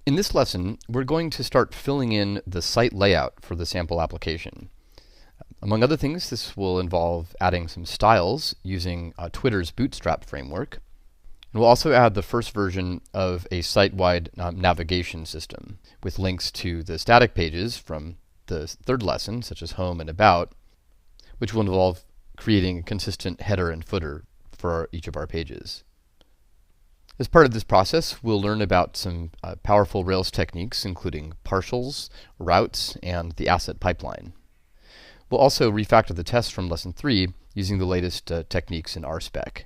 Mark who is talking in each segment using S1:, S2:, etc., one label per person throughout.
S1: In this lesson, we're going to start filling in the site layout for the sample application. Among other things, this will involve adding some styles using Twitter's Bootstrap framework. And we'll also add the first version of a site-wide navigation system with links to the static pages from the third lesson, such as home and about, which will involve creating a consistent header and footer for each of our pages. As part of this process, we'll learn about some powerful Rails techniques, including partials, routes, and the asset pipeline. We'll also refactor the tests from Lesson 3 using the latest techniques in RSpec.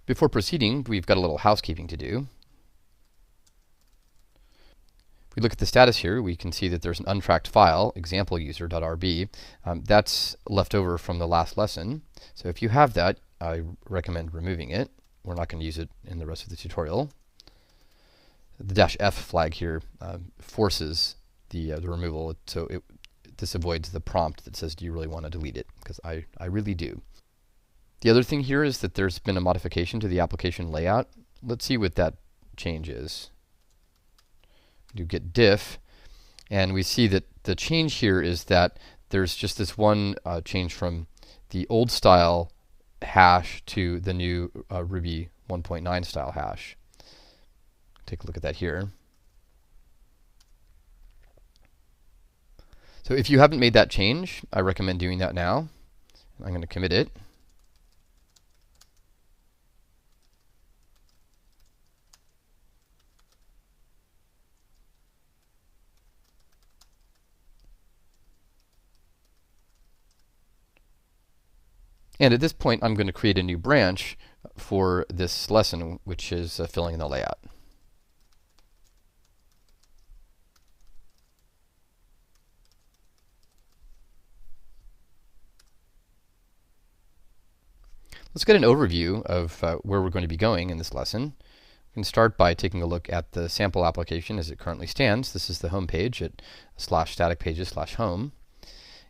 S1: Before proceeding, we've got a little housekeeping to do. If we look at the status here, we can see that there's an untracked file, exampleuser.rb. That's left over from the last lesson. So if you have that, I recommend removing it. We're not going to use it in the rest of the tutorial. The -f flag here forces the removal, so this avoids the prompt that says, do you really want to delete it? Because I really do. The other thing here is that there's been a modification to the application layout. Let's see what that change is. Do git diff, and we see that the change here is that there's just this one change from the old style hash to the new Ruby 1.9 style hash. Take a look at that here. So if you haven't made that change, I recommend doing that now. I'm going to commit it. And at this point, I'm going to create a new branch for this lesson, which is filling in the layout. Let's get an overview of where we're going to be going in this lesson. We can start by taking a look at the sample application as it currently stands. This is the home page at /staticpages/home.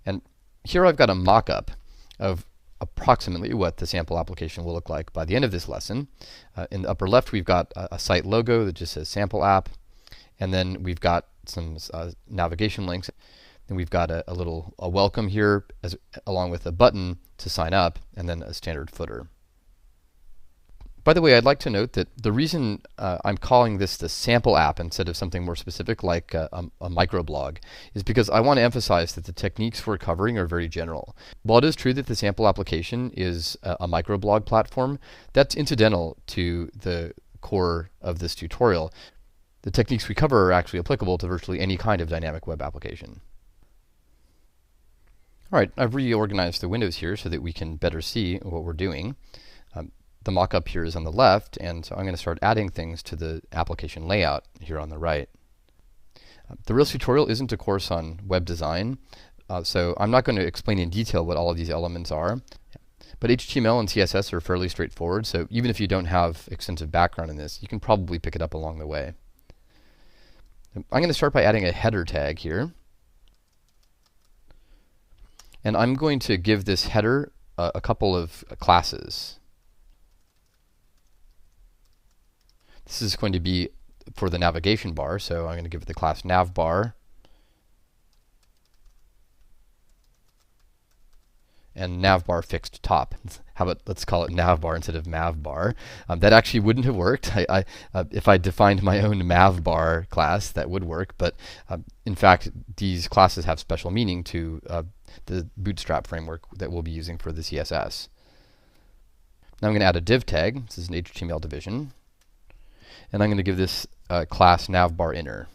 S1: And here I've got a mock-up of approximately what the sample application will look like by the end of this lesson. In the upper left, we've got a site logo that just says sample app, and then we've got some navigation links. Then we've got a welcome here, along with a button to sign up, and then a standard footer. By the way, I'd like to note that the reason I'm calling this the sample app instead of something more specific like a microblog is because I want to emphasize that the techniques we're covering are very general. While it is true that the sample application is a microblog platform, that's incidental to the core of this tutorial. The techniques we cover are actually applicable to virtually any kind of dynamic web application. All right, I've reorganized the windows here so that we can better see what we're doing. The mock-up here is on the left, and so I'm going to start adding things to the application layout here on the right. The Rails tutorial isn't a course on web design, so I'm not going to explain in detail what all of these elements are. But HTML and CSS are fairly straightforward, so even if you don't have extensive background in this, you can probably pick it up along the way. I'm going to start by adding a header tag here. And I'm going to give this header a couple of classes. This is going to be for the navigation bar, so I'm going to give it the class navbar and navbar fixed top. How about let's call it navbar instead of mavbar? That actually wouldn't have worked. If I defined my own mavbar class, that would work, but in fact, these classes have special meaning to the Bootstrap framework that we'll be using for the CSS. Now I'm going to add a div tag. This is an HTML division. And I'm going to give this class navbar_inner.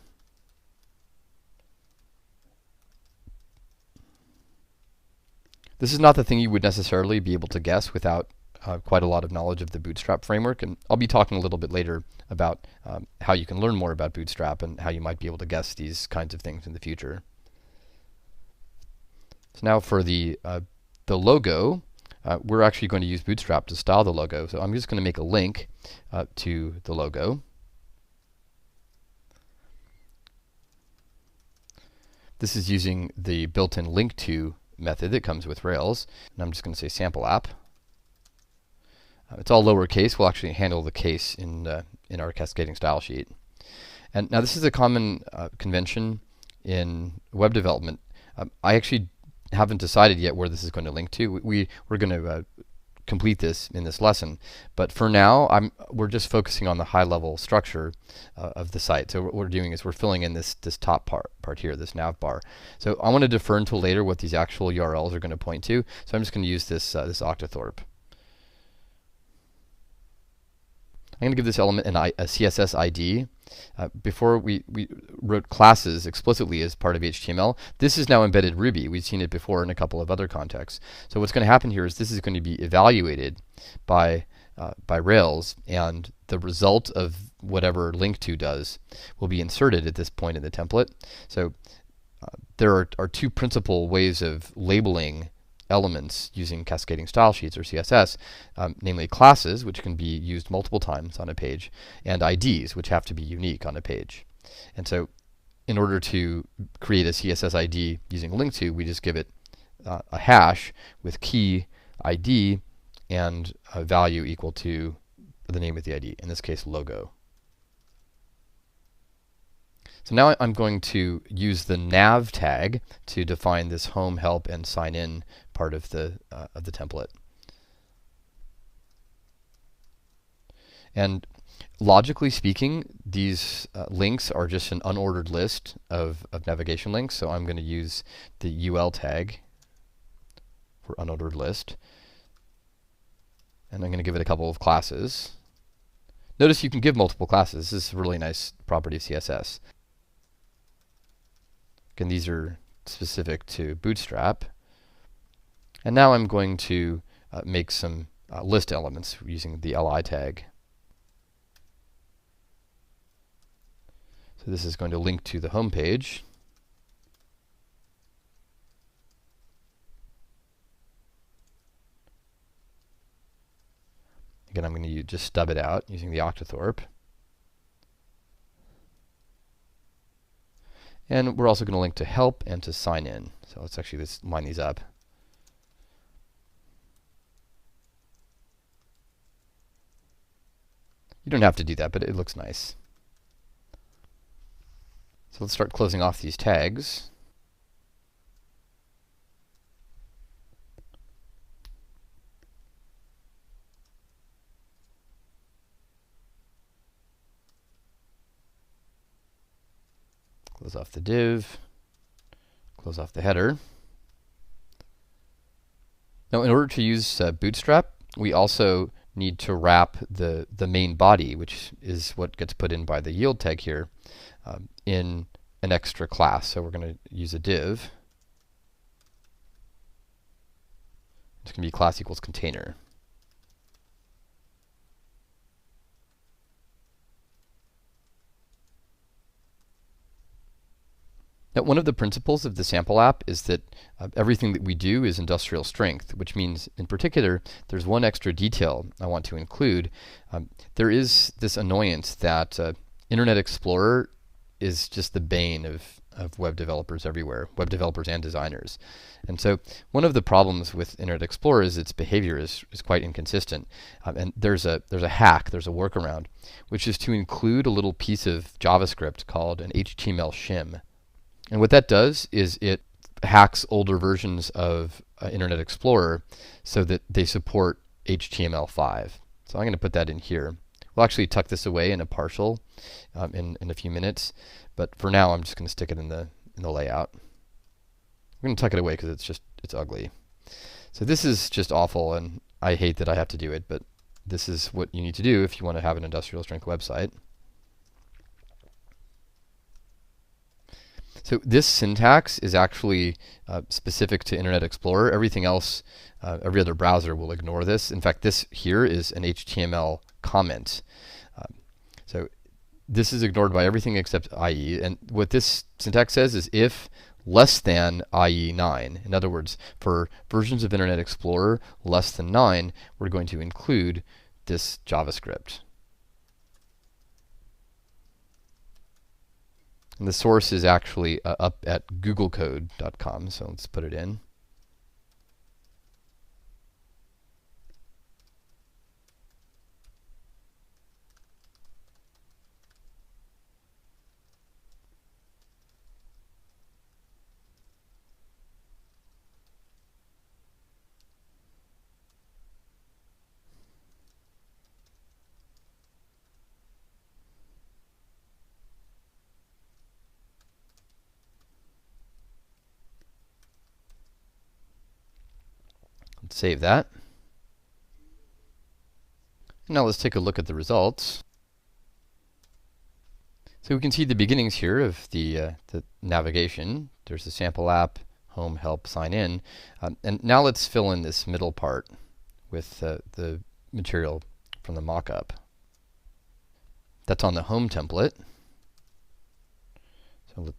S1: This is not the thing you would necessarily be able to guess without quite a lot of knowledge of the Bootstrap framework, and I'll be talking a little bit later about how you can learn more about Bootstrap and how you might be able to guess these kinds of things in the future. So now for the logo, we're actually going to use Bootstrap to style the logo, so I'm just going to make a link to the logo. This is using the built-in link to method that comes with Rails, and I'm just going to say sample app. It's all lowercase. We'll actually handle the case in our cascading style sheet. And now this is a common convention in web development. I actually haven't decided yet where this is going to link to. We're going to complete this in this lesson, but for now we're just focusing on the high level structure of the site. So what we're doing is we're filling in this top part here, this nav bar. So I want to defer until later what these actual URLs are going to point to. So I'm just going to use this Octothorpe. I'm going to give this element a CSS ID. Before we wrote classes explicitly as part of HTML. This is now embedded Ruby. We've seen it before in a couple of other contexts. So what's going to happen here is this is going to be evaluated by Rails, and the result of whatever link to does will be inserted at this point in the template. So there are two principal ways of labeling elements using cascading style sheets or CSS, namely classes, which can be used multiple times on a page, and IDs, which have to be unique on a page. And so in order to create a CSS ID using link to, we just give it a hash with key ID and a value equal to the name of the ID, in this case logo. So now I'm going to use the nav tag to define this home, help, and sign in part of the template. And logically speaking, these links are just an unordered list of navigation links. So I'm going to use the UL tag for unordered list. And I'm going to give it a couple of classes. Notice you can give multiple classes. This is a really nice property of CSS. Again, these are specific to Bootstrap. And now I'm going to make some list elements using the li tag. So this is going to link to the home page. Again, I'm going to just stub it out using the Octothorpe. And we're also going to link to help and to sign in. So let's actually just line these up. You don't have to do that, but it looks nice. So let's start closing off these tags. Close off the div. Close off the header. Now, in order to use Bootstrap, we also need to wrap the main body, which is what gets put in by the yield tag here, in an extra class. So we're going to use a div. It's going to be class equals container. Now, one of the principles of the sample app is that everything that we do is industrial strength, which means, in particular, there's one extra detail I want to include. There is this annoyance that Internet Explorer is just the bane of web developers everywhere, web developers and designers. And so one of the problems with Internet Explorer is its behavior is quite inconsistent. And there's a hack, there's a workaround, which is to include a little piece of JavaScript called an HTML shim. And what that does is it hacks older versions of Internet Explorer so that they support HTML5. So I'm going to put that in here. We'll actually tuck this away in a partial in a few minutes, but for now I'm just going to stick it in the layout. I'm going to tuck it away because it's ugly. So this is just awful, and I hate that I have to do it, but this is what you need to do if you want to have an industrial strength website. So this syntax is actually specific to Internet Explorer. Everything else, every other browser will ignore this. In fact, this here is an HTML comment. So this is ignored by everything except IE. And what this syntax says is if less than IE 9. In other words, for versions of Internet Explorer less than 9, we're going to include this JavaScript. And the source is actually up at googlecode.com, so let's put it in. Save that. Now let's take a look at the results. So we can see the beginnings here of the navigation. There's the sample app, home, help, sign in. And now let's fill in this middle part with the material from the mock-up. That's on the home template. So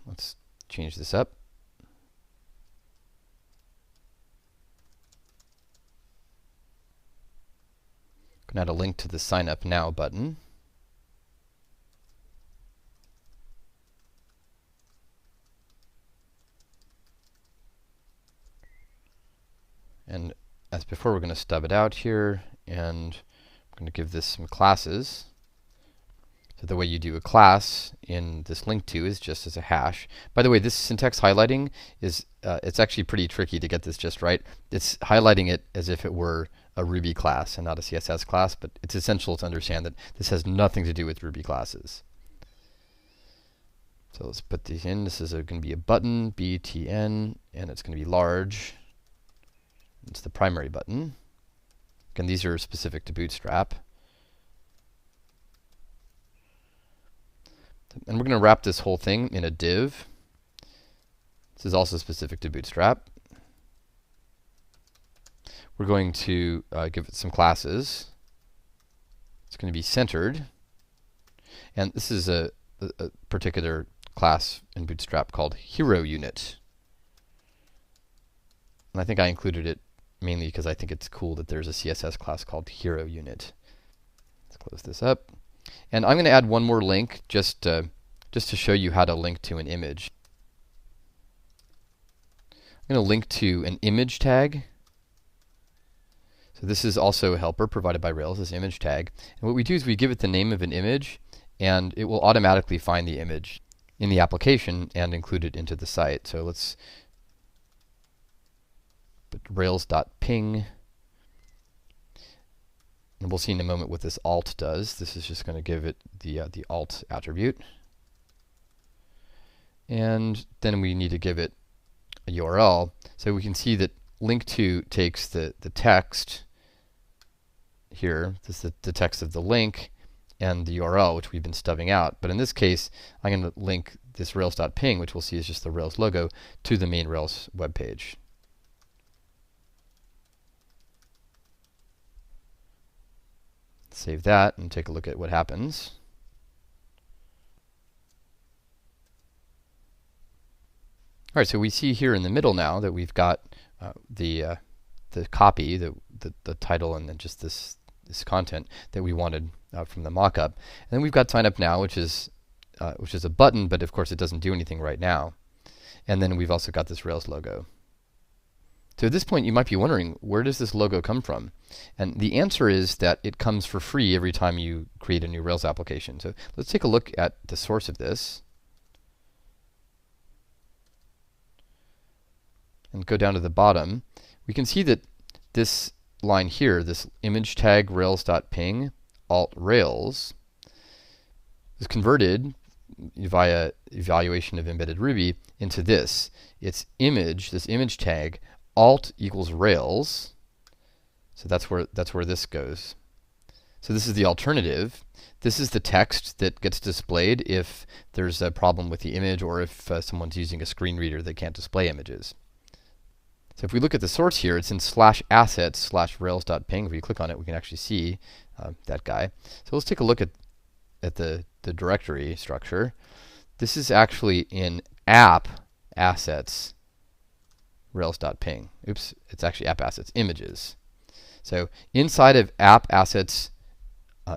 S1: let's change this up. Going to add a link to the Sign Up Now button. And as before, we're going to stub it out here, and I'm going to give this some classes. So the way you do a class in this link to is just as a hash. By the way, this syntax highlighting is it's actually pretty tricky to get this just right. It's highlighting it as if it were a Ruby class and not a CSS class, but it's essential to understand that this has nothing to do with Ruby classes. So let's put these in. This is going to be a button, BTN, and it's going to be large. It's the primary button. Again, these are specific to Bootstrap. And we're going to wrap this whole thing in a div. This is also specific to Bootstrap. We're going to give it some classes. It's going to be centered. And this is a particular class in Bootstrap called Hero Unit. And I think I included it mainly because I think it's cool that there's a CSS class called Hero Unit. Let's close this up. And I'm going to add one more link just to show you how to link to an image. I'm going to link to an image tag. So this is also a helper provided by Rails, this image tag. And what we do is we give it the name of an image, and it will automatically find the image in the application and include it into the site. So let's put rails.ping. And we'll see in a moment what this alt does. This is just going to give it the alt attribute. And then we need to give it a URL. So we can see that link to takes the text here, this is the text of the link, and the URL, which we've been stubbing out. But in this case, I'm going to link this rails.ping, which we'll see is just the Rails logo, to the main Rails web page. Save that and take a look at what happens. All right, so we see here in the middle now that we've got the copy, the title, and then just this content that we wanted from the mockup. And then we've got Sign Up Now, which is a button, but of course it doesn't do anything right now. And then we've also got this Rails logo. So at this point, you might be wondering, where does this logo come from? And the answer is that it comes for free every time you create a new Rails application. So let's take a look at the source of this. And go down to the bottom. We can see that this line here, this image tag rails.ping alt rails, is converted via evaluation of embedded Ruby into this. It's image, this image tag, alt equals rails. So that's where this goes. So this is the alternative. This is the text that gets displayed if there's a problem with the image, or if someone's using a screen reader that can't display images. So if we look at the source here, it's in /assets/rails.ping. If we click on it, we can actually see that guy. So let's take a look at the directory structure. This is actually in app assets rails.ping. Oops, it's actually app assets images. So inside of app assets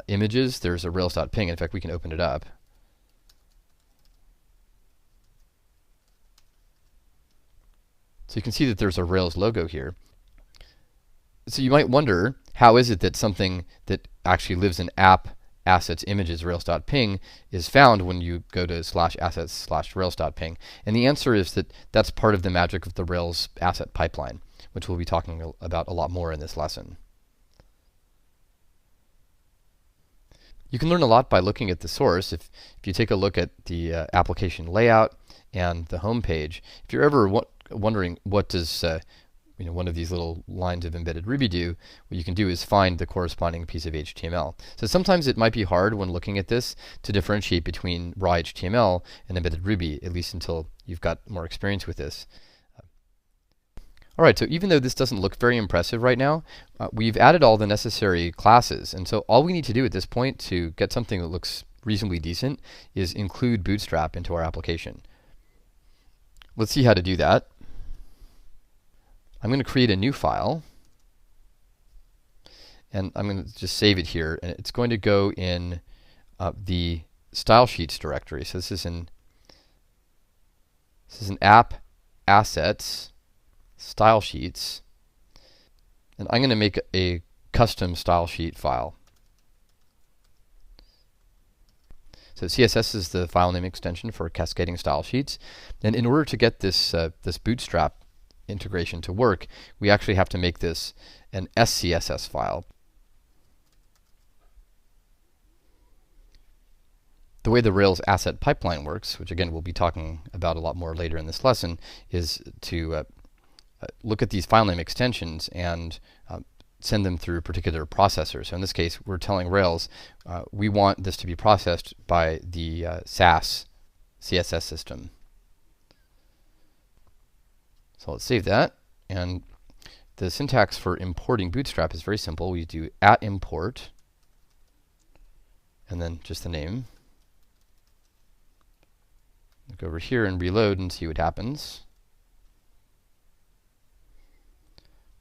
S1: images, there's a rails.ping. In fact, we can open it up. So you can see that there's a Rails logo here. So you might wonder, how is it that something that actually lives in app assets images rails.ping is found when you go to /assets/rails.ping? And the answer is that that's part of the magic of the Rails asset pipeline, which we'll be talking about a lot more in this lesson. You can learn a lot by looking at the source. If you take a look at the application layout and the home page, if you're ever wondering what does one of these little lines of embedded RubyDo, what you can do is find the corresponding piece of HTML. So sometimes it might be hard when looking at this to differentiate between raw HTML and embedded Ruby, at least until you've got more experience with this. Alright, so even though this doesn't look very impressive right now, we've added all the necessary classes, and so all we need to do at this point to get something that looks reasonably decent is include Bootstrap into our application. Let's see how to do that. I'm going to create a new file, and I'm going to just save it here, and it's going to go in the style sheets directory. So this is an app assets style sheets, and I'm going to make a custom style sheet file. So CSS is the file name extension for cascading style sheets, and in order to get this this Bootstrap integration to work, we actually have to make this an SCSS file. The way the Rails asset pipeline works, which again we'll be talking about a lot more later in this lesson, is to look at these file name extensions and send them through particular processors. So in this case, we're telling Rails we want this to be processed by the SAS CSS system. So let's save that. And the syntax for importing Bootstrap is very simple. We do @import and then just the name. Go over here and reload and see what happens.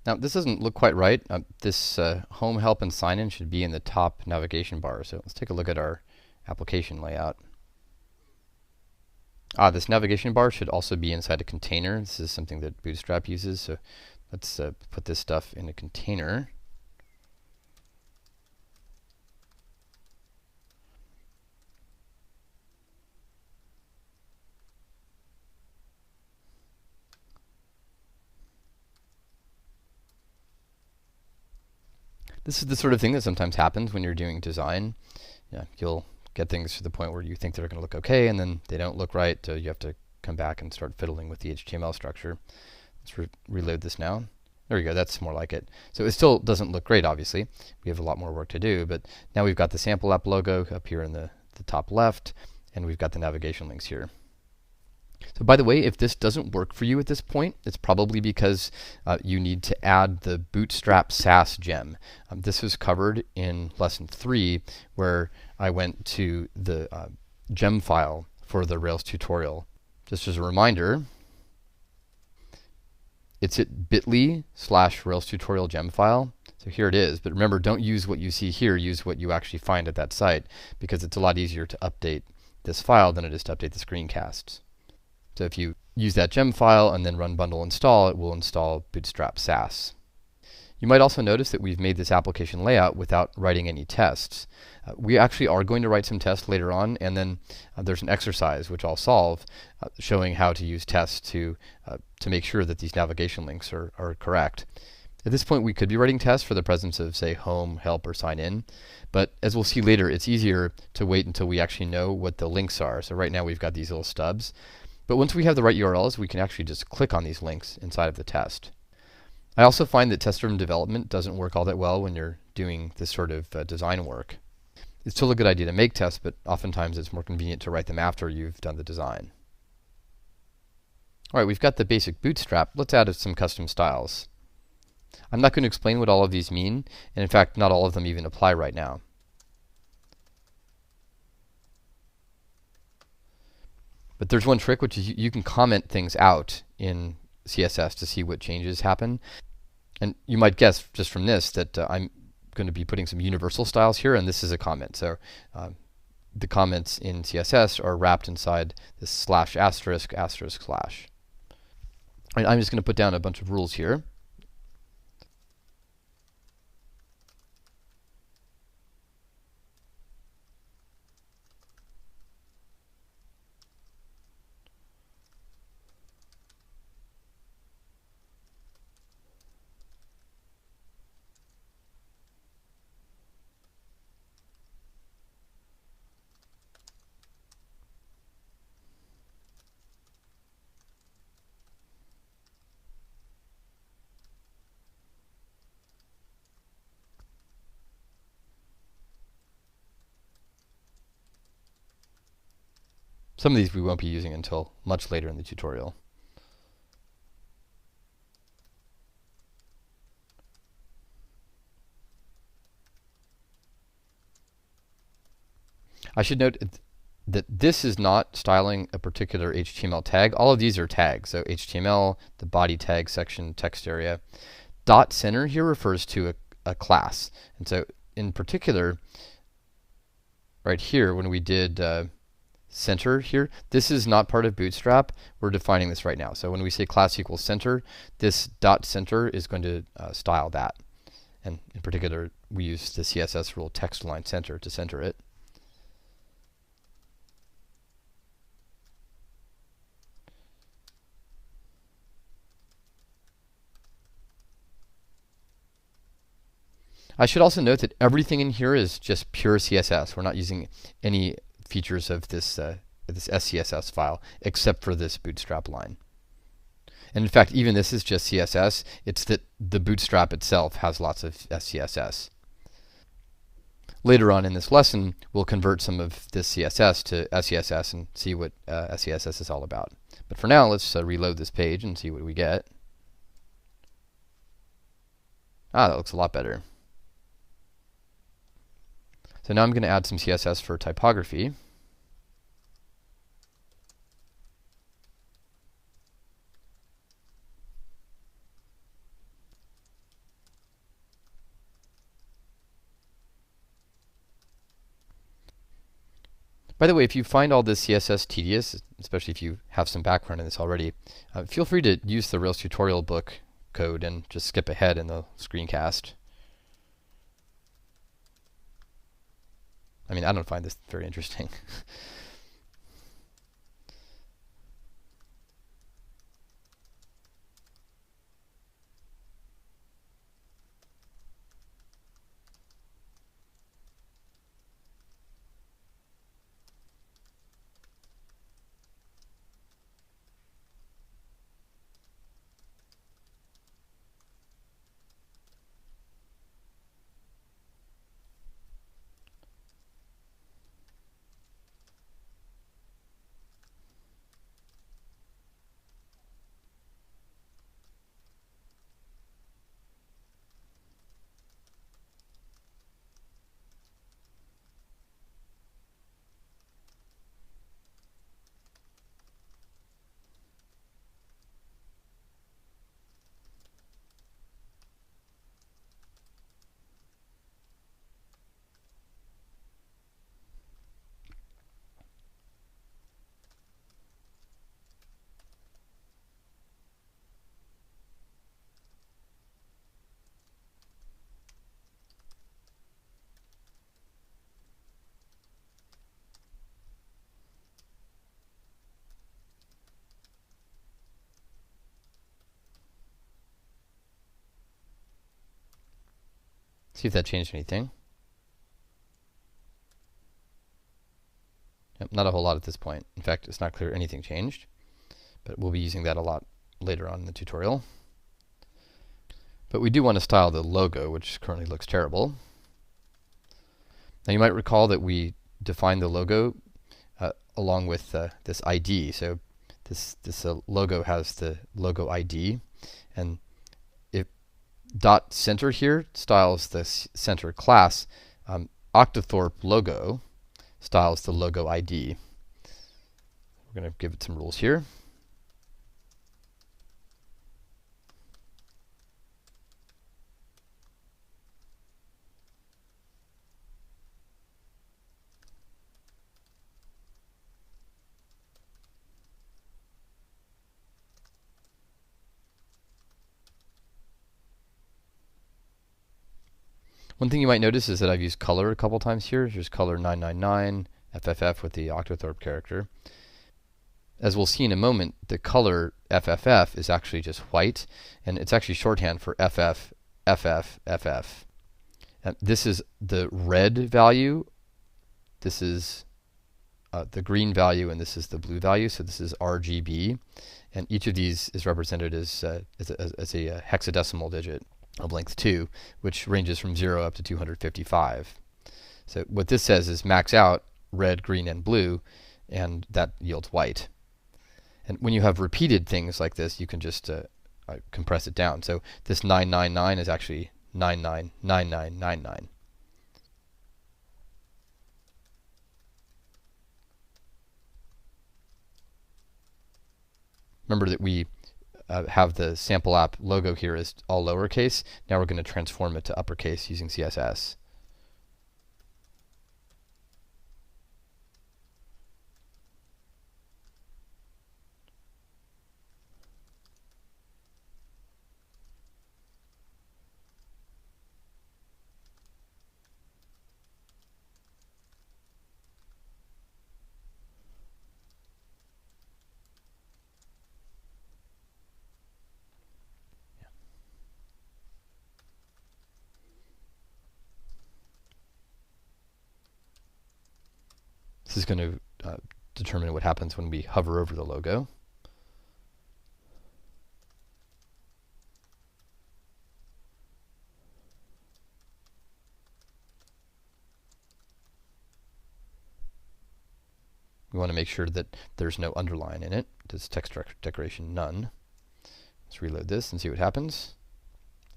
S1: Now this doesn't look quite right. This home, help, and sign in should be in the top navigation bar. So let's take a look at our application layout. This navigation bar should also be inside a container. This is something that Bootstrap uses. So let's put this stuff in a container. This is the sort of thing that sometimes happens when you're doing design. You'll get things to the point where you think they're going to look okay, and then they don't look right, so you have to come back and start fiddling with the HTML structure. Let's reload this now. There we go, that's more like it. So it still doesn't look great, obviously. We have a lot more work to do, but now we've got the sample app logo up here in the top left, and we've got the navigation links here. So by the way, if this doesn't work for you at this point, it's probably because you need to add the Bootstrap SAS gem. This was covered in lesson 3, where I went to the gem file for the Rails tutorial. Just as a reminder, it's at bit.ly/Rails tutorial gem file. So here it is. But remember, don't use what you see here. Use what you actually find at that site, because it's a lot easier to update this file than it is to update the screencasts. So if you use that gem file and then run bundle install, it will install Bootstrap SAS. You might also notice that we've made this application layout without writing any tests. We actually are going to write some tests later on, and then there's an exercise which I'll solve showing how to use tests to make sure that these navigation links are correct. At this point, we could be writing tests for the presence of, say, home, help, or sign in. But as we'll see later, it's easier to wait until we actually know what the links are. So right now we've got these little stubs. But once we have the right URLs, we can actually just click on these links inside of the test. I also find that test-driven development doesn't work all that well when you're doing this sort of design work. It's still a good idea to make tests, but oftentimes it's more convenient to write them after you've done the design. All right, we've got the basic Bootstrap. Let's add some custom styles. I'm not going to explain what all of these mean, and in fact, not all of them even apply right now. But there's one trick, which is you can comment things out in CSS to see what changes happen. And you might guess just from this that I'm going to be putting some universal styles here, and this is a comment. So the comments in CSS are wrapped inside this / asterisk */*. And I'm just going to put down a bunch of rules here. Some of these we won't be using until much later in the tutorial. I should note that this is not styling a particular HTML tag. All of these are tags. So HTML, the body tag section, text area. Dot center here refers to a class. And so in particular, right here, when we did center here, this is not part of Bootstrap. We're defining this right now. So when we say class equals center, this dot center is going to style that. And in particular, we use the CSS rule text line center to center it. I should also note that everything in here is just pure CSS. We're not using any features of this SCSS file except for this Bootstrap line. And in fact, even this is just CSS. It's that the Bootstrap itself has lots of SCSS. Later on in this lesson, we'll convert some of this CSS to SCSS and see what SCSS is all about. But for now, let's reload this page and see what we get. Ah, that looks a lot better. So now I'm going to add some CSS for typography. By the way, if you find all this CSS tedious, especially if you have some background in this already, feel free to use the Rails tutorial book code and just skip ahead in the screencast. I mean, I don't find this very interesting. See if that changed anything. Yep, not a whole lot at this point. In fact, it's not clear anything changed, but we'll be using that a lot later on in the tutorial. But we do want to style the logo, which currently looks terrible. Now you might recall that we defined the logo along with this ID. So this logo has the logo ID, and if dot center here styles the center class, Octothorpe logo styles the logo ID. We're going to give it some rules here. One thing you might notice is that I've used color a couple times here. Here's color 999, FFF with the Octothorpe character. As we'll see in a moment, the color FFF is actually just white, and it's actually shorthand for FF, FF, FF. This is the red value, this is the green value, and this is the blue value, so this is RGB. And each of these is represented as a hexadecimal digit of length 2, which ranges from 0 up to 255. So what this says is max out red, green, and blue, and that yields white. And when you have repeated things like this, you can just compress it down. So this 999 is actually 999999. Remember that we have the sample app logo here is all lowercase. Now we're going to transform it to uppercase using CSS. This is going to determine what happens when we hover over the logo. We want to make sure that there's no underline in it. Does text decoration none. Let's reload this and see what happens.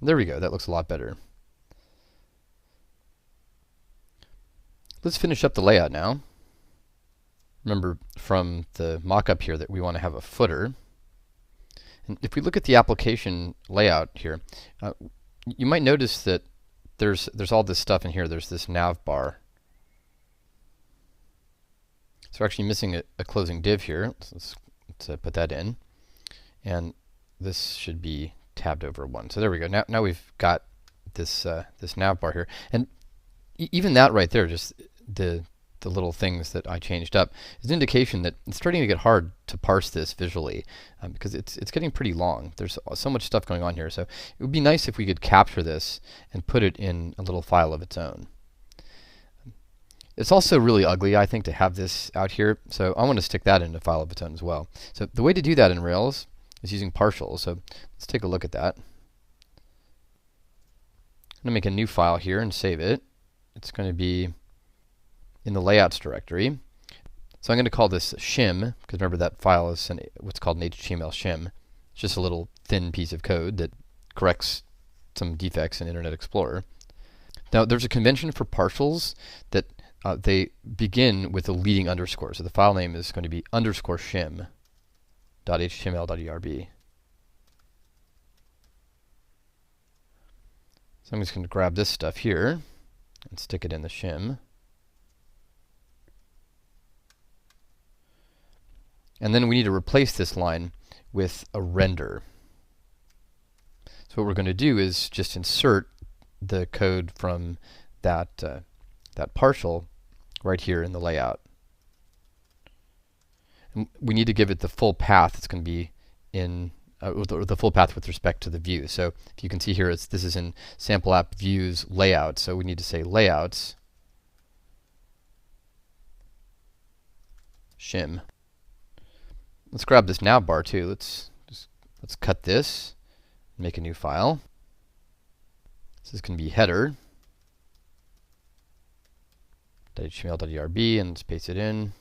S1: There we go. That looks a lot better. Let's finish up the layout now. Remember from the mock-up here that we want to have a footer. And if we look at the application layout here, you might notice that there's all this stuff in here. There's this nav bar. So we're actually missing a closing div here. Let's put that in. And this should be tabbed over 1. So there we go. Now we've got this this nav bar here. And even that right there, just the little things that I changed up, is an indication that it's starting to get hard to parse this visually because it's getting pretty long. There's so much stuff going on here. So it would be nice if we could capture this and put it in a little file of its own. It's also really ugly, I think, to have this out here. So I want to stick that in a file of its own as well. So the way to do that in Rails is using partials. So let's take a look at that. I'm going to make a new file here and save it. It's going to be in the layouts directory. So I'm going to call this shim, because remember that file is what's called an HTML shim. It's just a little thin piece of code that corrects some defects in Internet Explorer. Now there's a convention for partials that they begin with a leading underscore. So the file name is going to be underscore shim.html.erb. So I'm just going to grab this stuff here and stick it in the shim. And then we need to replace this line with a render. So what we're going to do is just insert the code from that partial right here in the layout. And we need to give it the full path. It's going to be in the full path with respect to the view. So if you can see here, this is in sample app views layout. So we need to say layouts shim. Let's grab this nav bar too. Let's cut this, make a new file. This is going to be header .html.erb, and let's paste it in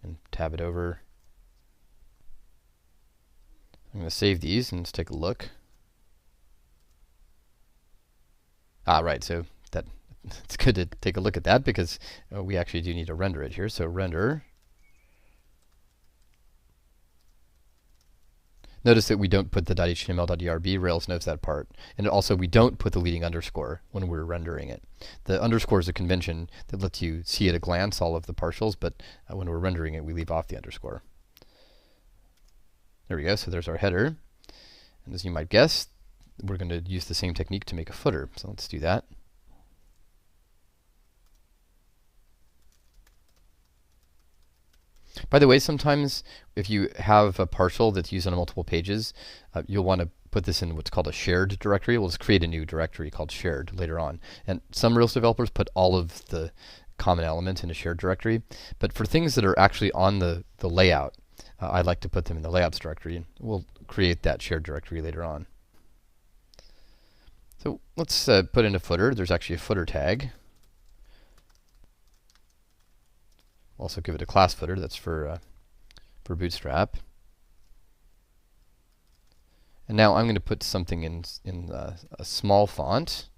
S1: and tab it over. I'm going to save these and let's take a look. Right, so it's good to take a look at that because we actually do need to render it here. So render. Notice that we don't put the .html.erb. Rails knows that part. And also we don't put the leading underscore when we're rendering it. The underscore is a convention that lets you see at a glance all of the partials, but when we're rendering it, we leave off the underscore. There we go. So there's our header. And as you might guess, we're going to use the same technique to make a footer. So let's do that. By the way, sometimes if you have a partial that's used on multiple pages, you'll want to put this in what's called a shared directory. We'll just create a new directory called shared later on. And some Rails developers put all of the common elements in a shared directory. But for things that are actually on the layout, I like to put them in the layouts directory. We'll create that shared directory later on. So let's put in a footer. There's actually a footer tag. We'll also give it a class footer. That's for Bootstrap. And now I'm going to put something in a small font.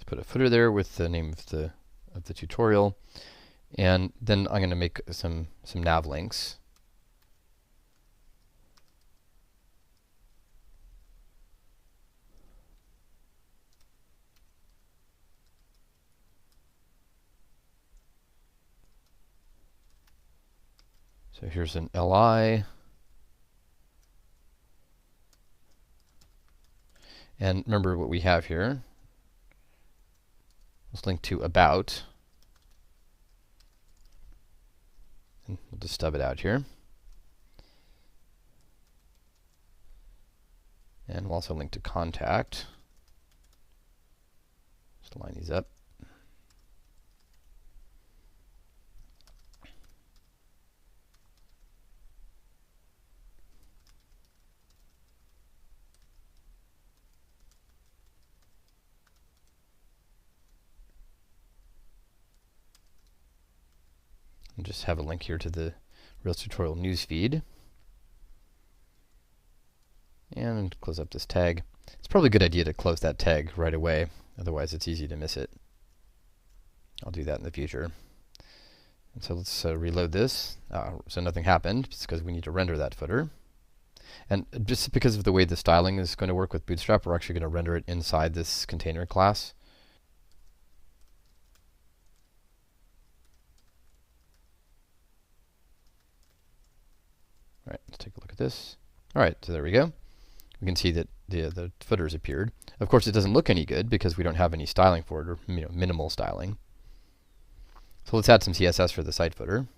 S1: Put a footer there with the name of the tutorial, and then I'm going to make some nav links. So here's an LI, and remember what we have here. Let's link to about, and we'll just stub it out here. And we'll also link to contact. Just line these up. And just have a link here to the Rails tutorial newsfeed. And close up this tag. It's probably a good idea to close that tag right away, otherwise it's easy to miss it. I'll do that in the future. And so let's reload this. So nothing happened. It's because we need to render that footer. And just because of the way the styling is going to work with Bootstrap, we're actually going to render it inside this container class. All right, let's take a look at this. All right, so there we go. We can see that the footers appeared. Of course, it doesn't look any good because we don't have any styling for it, or minimal styling. So let's add some CSS for the site footer.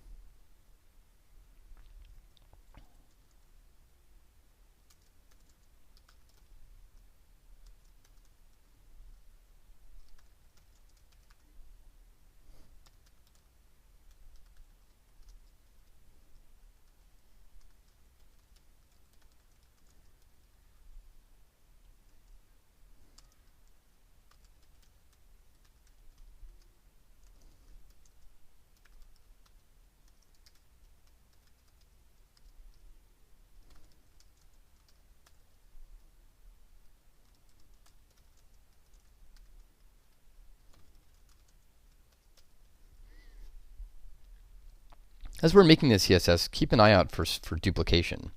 S1: As we're making this CSS, keep an eye out for duplication.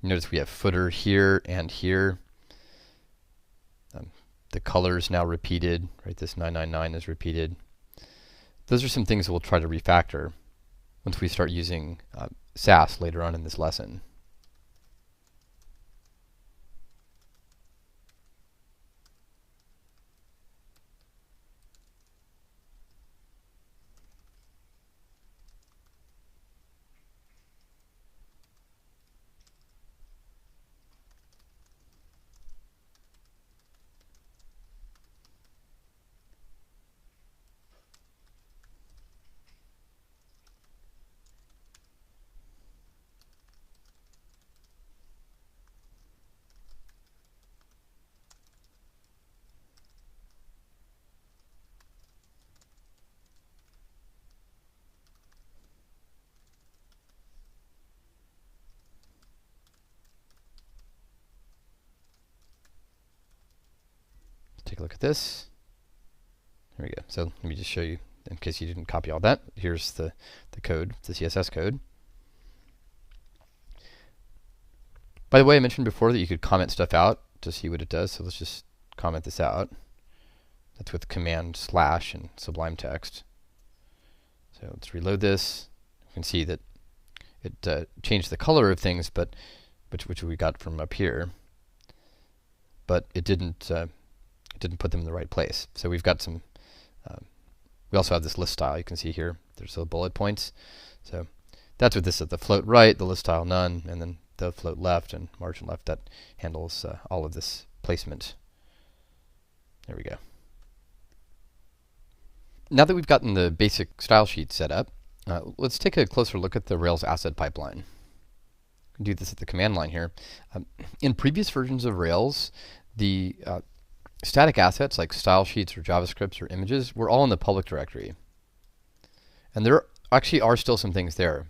S1: Notice we have footer here and here. The color is now repeated, right? This 999 is repeated. Those are some things we'll try to refactor once we start using Sass later on in this lesson. Take a look at this. There we go. So let me just show you, in case you didn't copy all that. Here's the code, the CSS code. By the way, I mentioned before that you could comment stuff out to see what it does. So let's just comment this out. That's with command / and Sublime Text. So let's reload this. You can see that it changed the color of things, but which we got from up here. But it didn't put them in the right place. So we've got some. We also have this list style. You can see here. There's the bullet points. So that's what this is: the float right, the list style none, and then the float left and margin left that handles all of this placement. There we go. Now that we've gotten the basic style sheet set up, let's take a closer look at the Rails asset pipeline. We can do this at the command line here. In previous versions of Rails, the static assets like style sheets or JavaScripts or images were all in the public directory. And there actually are still some things there,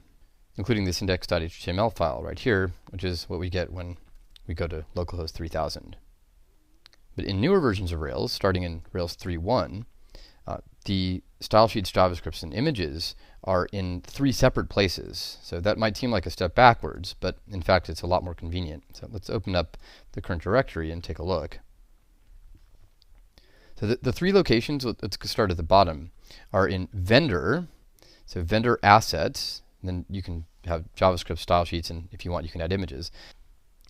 S1: including this index.html file right here, which is what we get when we go to localhost 3000. But in newer versions of Rails, starting in Rails 3.1, the style sheets, JavaScripts, and images are in 3 separate places. So that might seem like a step backwards, but in fact it's a lot more convenient. So let's open up the current directory and take a look. So the 3 locations, let's start at the bottom, are in vendor, so vendor assets, and then you can have JavaScript style sheets, and if you want you can add images.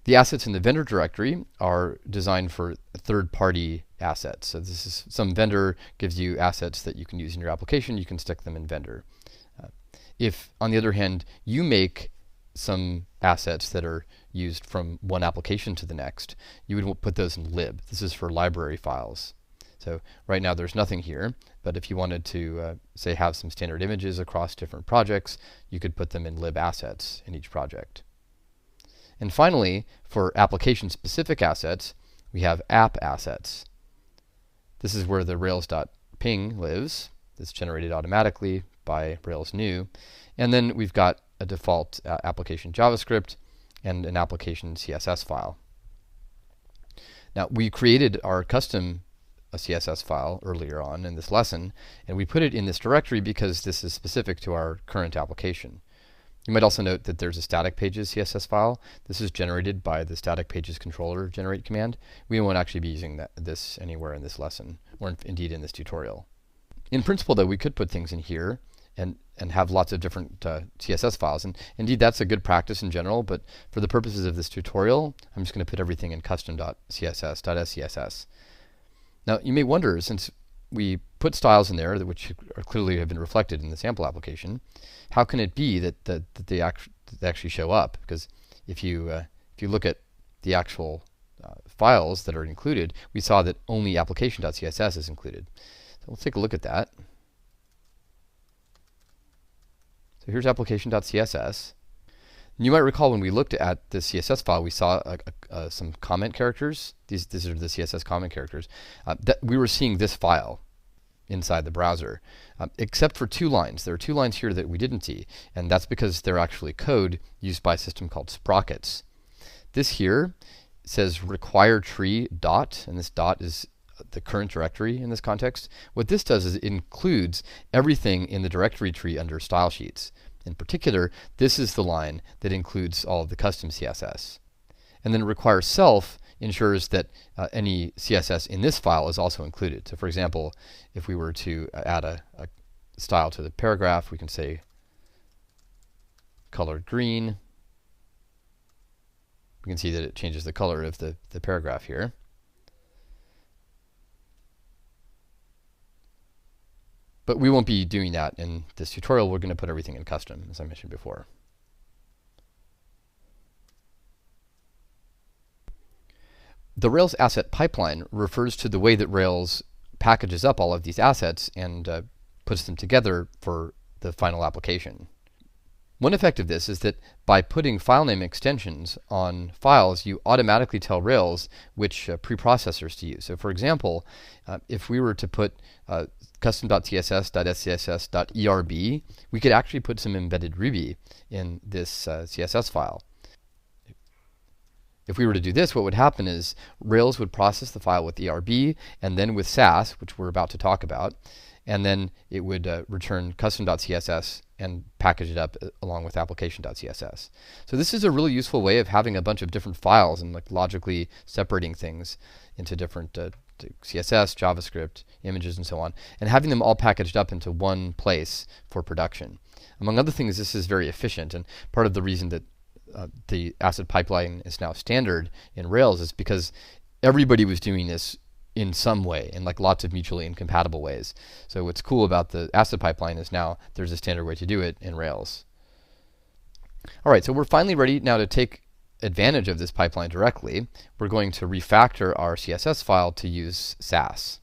S1: The assets in the vendor directory are designed for third-party assets. So this is some vendor gives you assets that you can use in your application, you can stick them in vendor. If, on the other hand, you make some assets that are used from one application to the next, you would put those in lib. This is for library files. So right now there's nothing here, but if you wanted to, say, have some standard images across different projects, you could put them in lib assets in each project. And finally, for application-specific assets, we have app assets. This is where the Rails.ping lives. It's generated automatically by Rails new. And then we've got a default application JavaScript and an application CSS file. Now, we created our custom CSS file earlier on in this lesson, and we put it in this directory because this is specific to our current application. You might also note that there's a static pages CSS file. This is generated by the static pages controller generate command. We won't actually be using this anywhere in this lesson, or indeed in this tutorial. In principle, though, we could put things in here and have lots of different CSS files. And indeed, that's a good practice in general, but for the purposes of this tutorial, I'm just going to put everything in custom.css.scss. Now, you may wonder, since we put styles in there, which are clearly have been reflected in the sample application, how can it be that they actually show up? Because if you look at the actual files that are included, we saw that only application.css is included. So let's take a look at that. So here's application.css. You might recall when we looked at the CSS file, we saw some comment characters. These are the CSS comment characters. That we were seeing this file inside the browser, except for 2 lines. There are 2 lines here that we didn't see, and that's because they're actually code used by a system called sprockets. This here says require tree dot, and this dot is the current directory in this context. What this does is it includes everything in the directory tree under style sheets. In particular, this is the line that includes all of the custom CSS. And then require self ensures that any CSS in this file is also included. So for example, if we were to add a style to the paragraph, we can say colored green. We can see that it changes the color of the paragraph here. But we won't be doing that in this tutorial. We're going to put everything in custom, as I mentioned before. The Rails asset pipeline refers to the way that Rails packages up all of these assets and puts them together for the final application. One effect of this is that by putting file name extensions on files, you automatically tell Rails which preprocessors to use. So for example, if we were to put custom.css.scss.erb, we could actually put some embedded Ruby in this CSS file. If we were to do this, what would happen is Rails would process the file with ERB and then with Sass, which we're about to talk about, and then it would return custom.css and package it up along with application.css. So this is a really useful way of having a bunch of different files and logically separating things into different CSS, JavaScript, images, and so on, and having them all packaged up into one place for production. Among other things, this is very efficient, and part of the reason that the asset pipeline is now standard in Rails is because everybody was doing this in some way, in lots of mutually incompatible ways. So what's cool about the asset pipeline is now there's a standard way to do it in Rails. All right, so we're finally ready now to take advantage of this pipeline directly, we're going to refactor our CSS file to use Sass.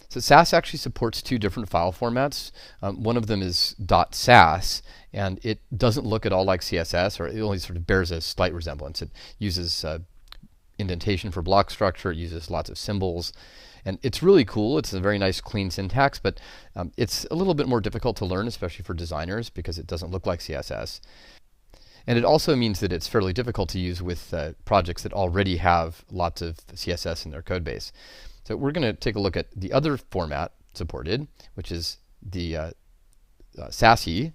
S1: So Sass actually supports two different file formats. One of them is .sass, and it doesn't look at all like CSS, or it only sort of bears a slight resemblance. It uses indentation for block structure, it uses lots of symbols, and it's really cool. It's a very nice clean syntax, but it's a little bit more difficult to learn, especially for designers, because it doesn't look like CSS. And it also means that it's fairly difficult to use with projects that already have lots of CSS in their code base. So we're going to take a look at the other format supported, which is the Sassy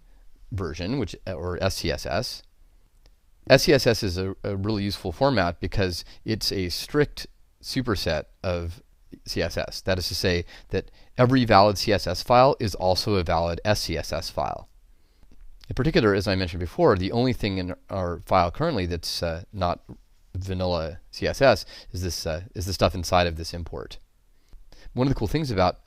S1: version, or SCSS. SCSS is a really useful format because it's a strict superset of CSS. That is to say that every valid CSS file is also a valid SCSS file. In particular, as I mentioned before, the only thing in our file currently that's not vanilla CSS is the stuff inside of this import. One of the cool things about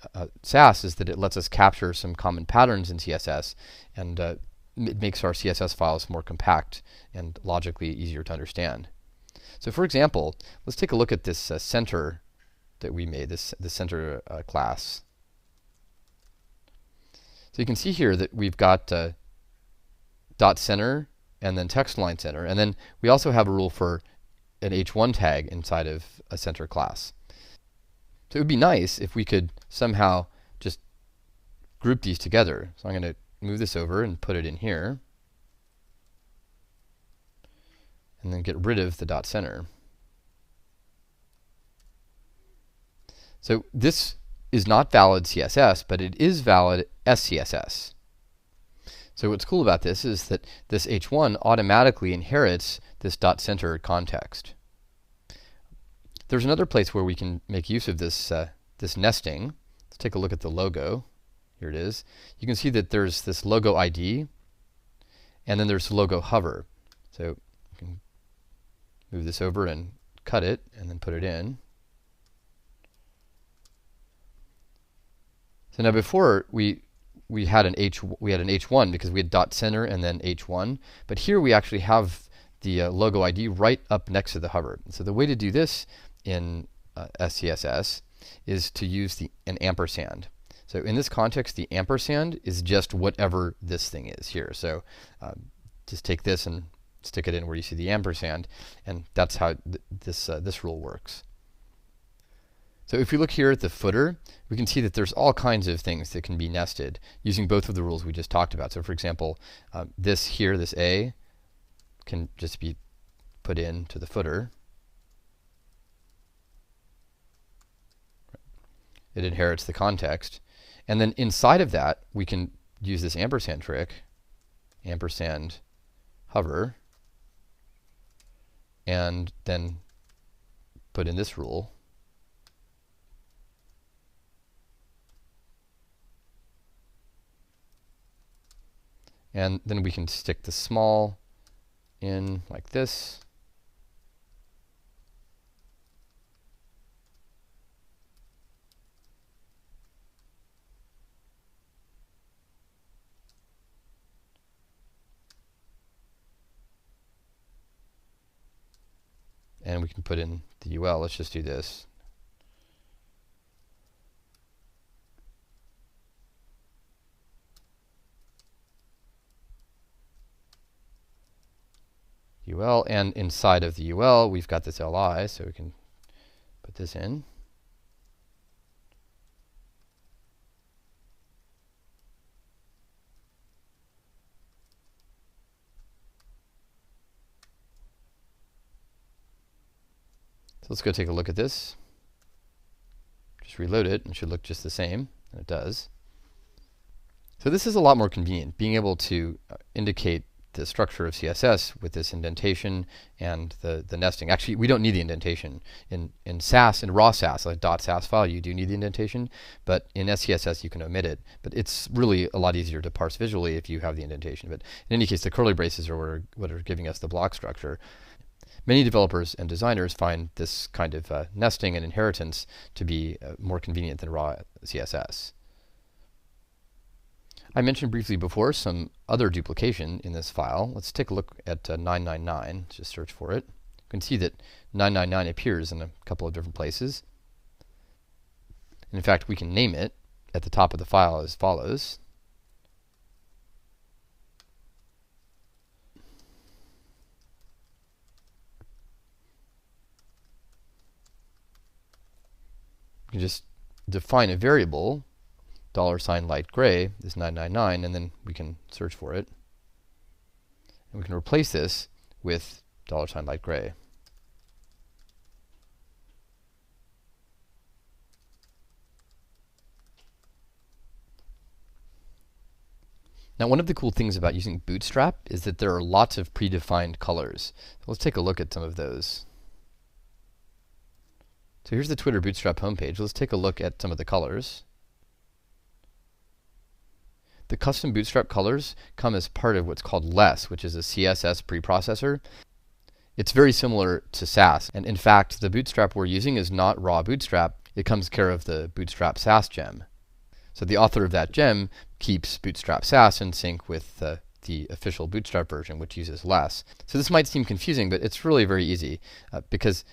S1: Sass is that it lets us capture some common patterns in CSS, and it makes our CSS files more compact and logically easier to understand. So for example, let's take a look at this center that we made, the center class. So you can see here that we've got .center and then text line center, and then we also have a rule for an h1 tag inside of a center class. So it would be nice if we could somehow just group these together. So I'm going to move this over and put it in here, and then get rid of the .center. So this is not valid CSS, but it is valid SCSS. So what's cool about this is that this h1 automatically inherits this .center context. There's another place where we can make use of this this nesting. Let's take a look at the logo. Here it is. You can see that there's this logo ID, and then there's logo hover. So you can move this over and cut it, and then put it in. So now before we had an h1 because we had .center and then h1, but here we actually have the logo ID right up next to the hover. So the way to do this in SCSS is to use an ampersand. So in this context, the ampersand is just whatever this thing is here. So just take this and stick it in where you see the ampersand, and that's how this rule works. So if we look here at the footer, we can see that there's all kinds of things that can be nested using both of the rules we just talked about. So for example, this here, this A, can just be put into the footer. It inherits the context. And then inside of that, we can use this ampersand trick, ampersand hover, and then put in this rule. And then we can stick the small in like this. And we can put in the UL. Let's just do this. UL, and inside of the UL we've got this LI, so we can put this in. So let's go take a look at this. Just reload it, and it should look just the same, and it does. So this is a lot more convenient, being able to indicate the structure of CSS with this indentation and the nesting. Actually, we don't need the indentation. In Sass, in raw Sass, like .sass file, you do need the indentation, but in SCSS you can omit it. But it's really a lot easier to parse visually if you have the indentation. But in any case, the curly braces are what are giving us the block structure. Many developers and designers find this kind of nesting and inheritance to be more convenient than raw CSS. I mentioned briefly before some other duplication in this file. Let's take a look at 999. Just search for it. You can see that 999 appears in a couple of different places. And in fact, we can name it at the top of the file as follows. You can just define a variable, $light gray is 999, and then we can search for it. And we can replace this with $light gray. Now, one of the cool things about using Bootstrap is that there are lots of predefined colors. So let's take a look at some of those. So here's the Twitter Bootstrap homepage. Let's take a look at some of the colors. The custom Bootstrap colors come as part of what's called Less, which is a CSS preprocessor. It's very similar to Sass, and in fact, the Bootstrap we're using is not raw Bootstrap. It comes care of the Bootstrap Sass gem. So the author of that gem keeps Bootstrap Sass in sync with the official Bootstrap version, which uses Less. So this might seem confusing, but it's really very easy because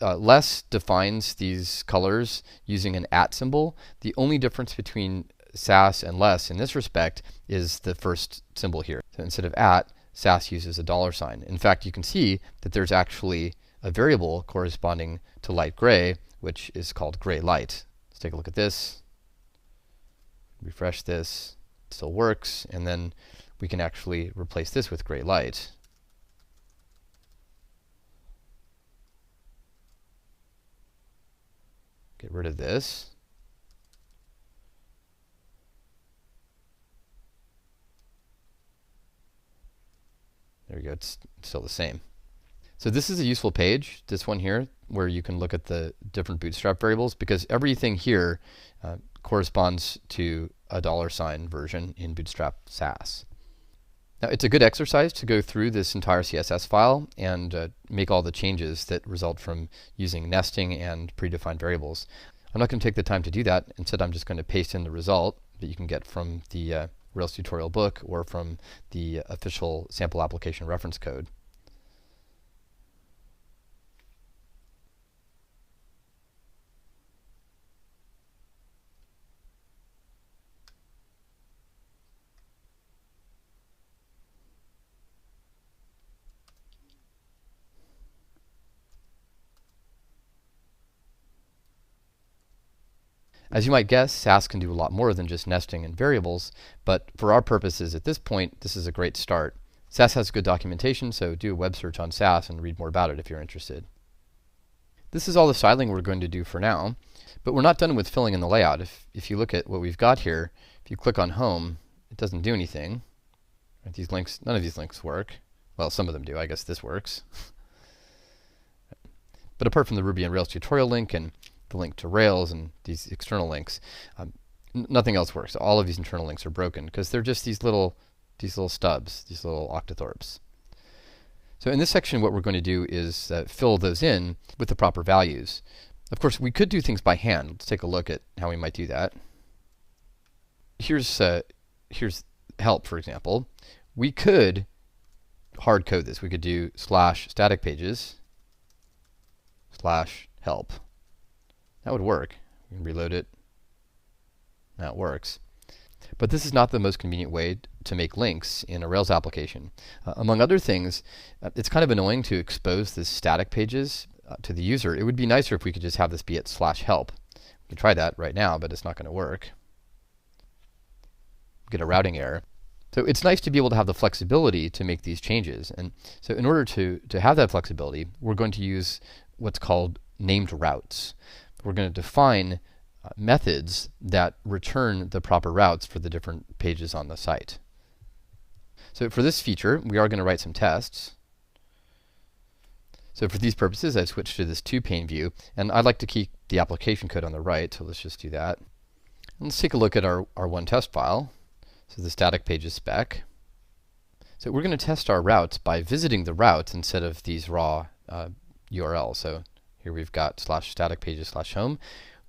S1: Less defines these colors using an @ symbol. The only difference between Sass and Less in this respect is the first symbol here. So instead of @ Sass uses a $sign. In fact, you can see that there's actually a variable corresponding to light gray, which is called gray light. Let's take a look at this. Refresh this. It still works. And then we can actually replace this with gray light. Get rid of this. There we go. It's still the same. So this is a useful page, this one here, where you can look at the different Bootstrap variables, because everything here corresponds to a $sign version in Bootstrap Sass. Now, it's a good exercise to go through this entire CSS file and make all the changes that result from using nesting and predefined variables. I'm not going to take the time to do that. Instead, I'm just going to paste in the result that you can get from the Rails tutorial book or from the official sample application reference code. As you might guess, Sass can do a lot more than just nesting and variables, but for our purposes at this point, this is a great start. Sass has good documentation, so do a web search on Sass and read more about it if you're interested. This is all the styling we're going to do for now, but we're not done with filling in the layout. If you look at what we've got here, if you click on Home, it doesn't do anything. These links, none of these links work. Well, some of them do. I guess this works. But apart from the Ruby on Rails tutorial link and the link to Rails and these external links, nothing else works. All of these internal links are broken because they're just these little stubs, these little octothorpes. So in this section, what we're going to do is fill those in with the proper values. Of course, we could do things by hand. Let's take a look at how we might do that. Here's help, for example. We could hard code this. We could do /static pages /help. That would work. We can reload it. That works. But this is not the most convenient way to make links in a Rails application. Among other things, it's kind of annoying to expose the static pages to the user. It would be nicer if we could just have this be at /help. We can try that right now, but it's not going to work. Get a routing error. So it's nice to be able to have the flexibility to make these changes. And so in order to have that flexibility, we're going to use what's called named routes. We're going to define methods that return the proper routes for the different pages on the site. So for this feature, we are going to write some tests. So for these purposes, I switched to this two-pane view, and I'd like to keep the application code on the right, so let's just do that. And let's take a look at our one test file. So the static pages spec. So we're going to test our routes by visiting the routes instead of these raw URLs. So here we've got /static pages /home.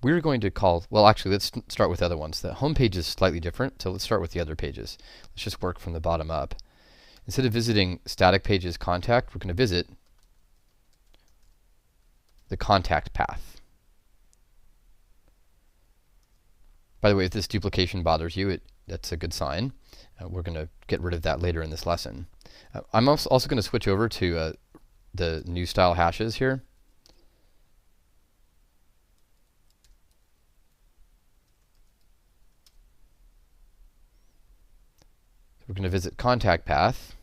S1: we're going to call, well, actually, let's start with the other ones. The home page is slightly different, so let's start with the other pages. Let's just work from the bottom up. Instead of visiting static pages contact, we're going to visit the contact path. By the way, if this duplication bothers you, that's a good sign. We're going to get rid of that later in this lesson. I'm also going to switch over to the new style hashes here. So we're going to visit contact path.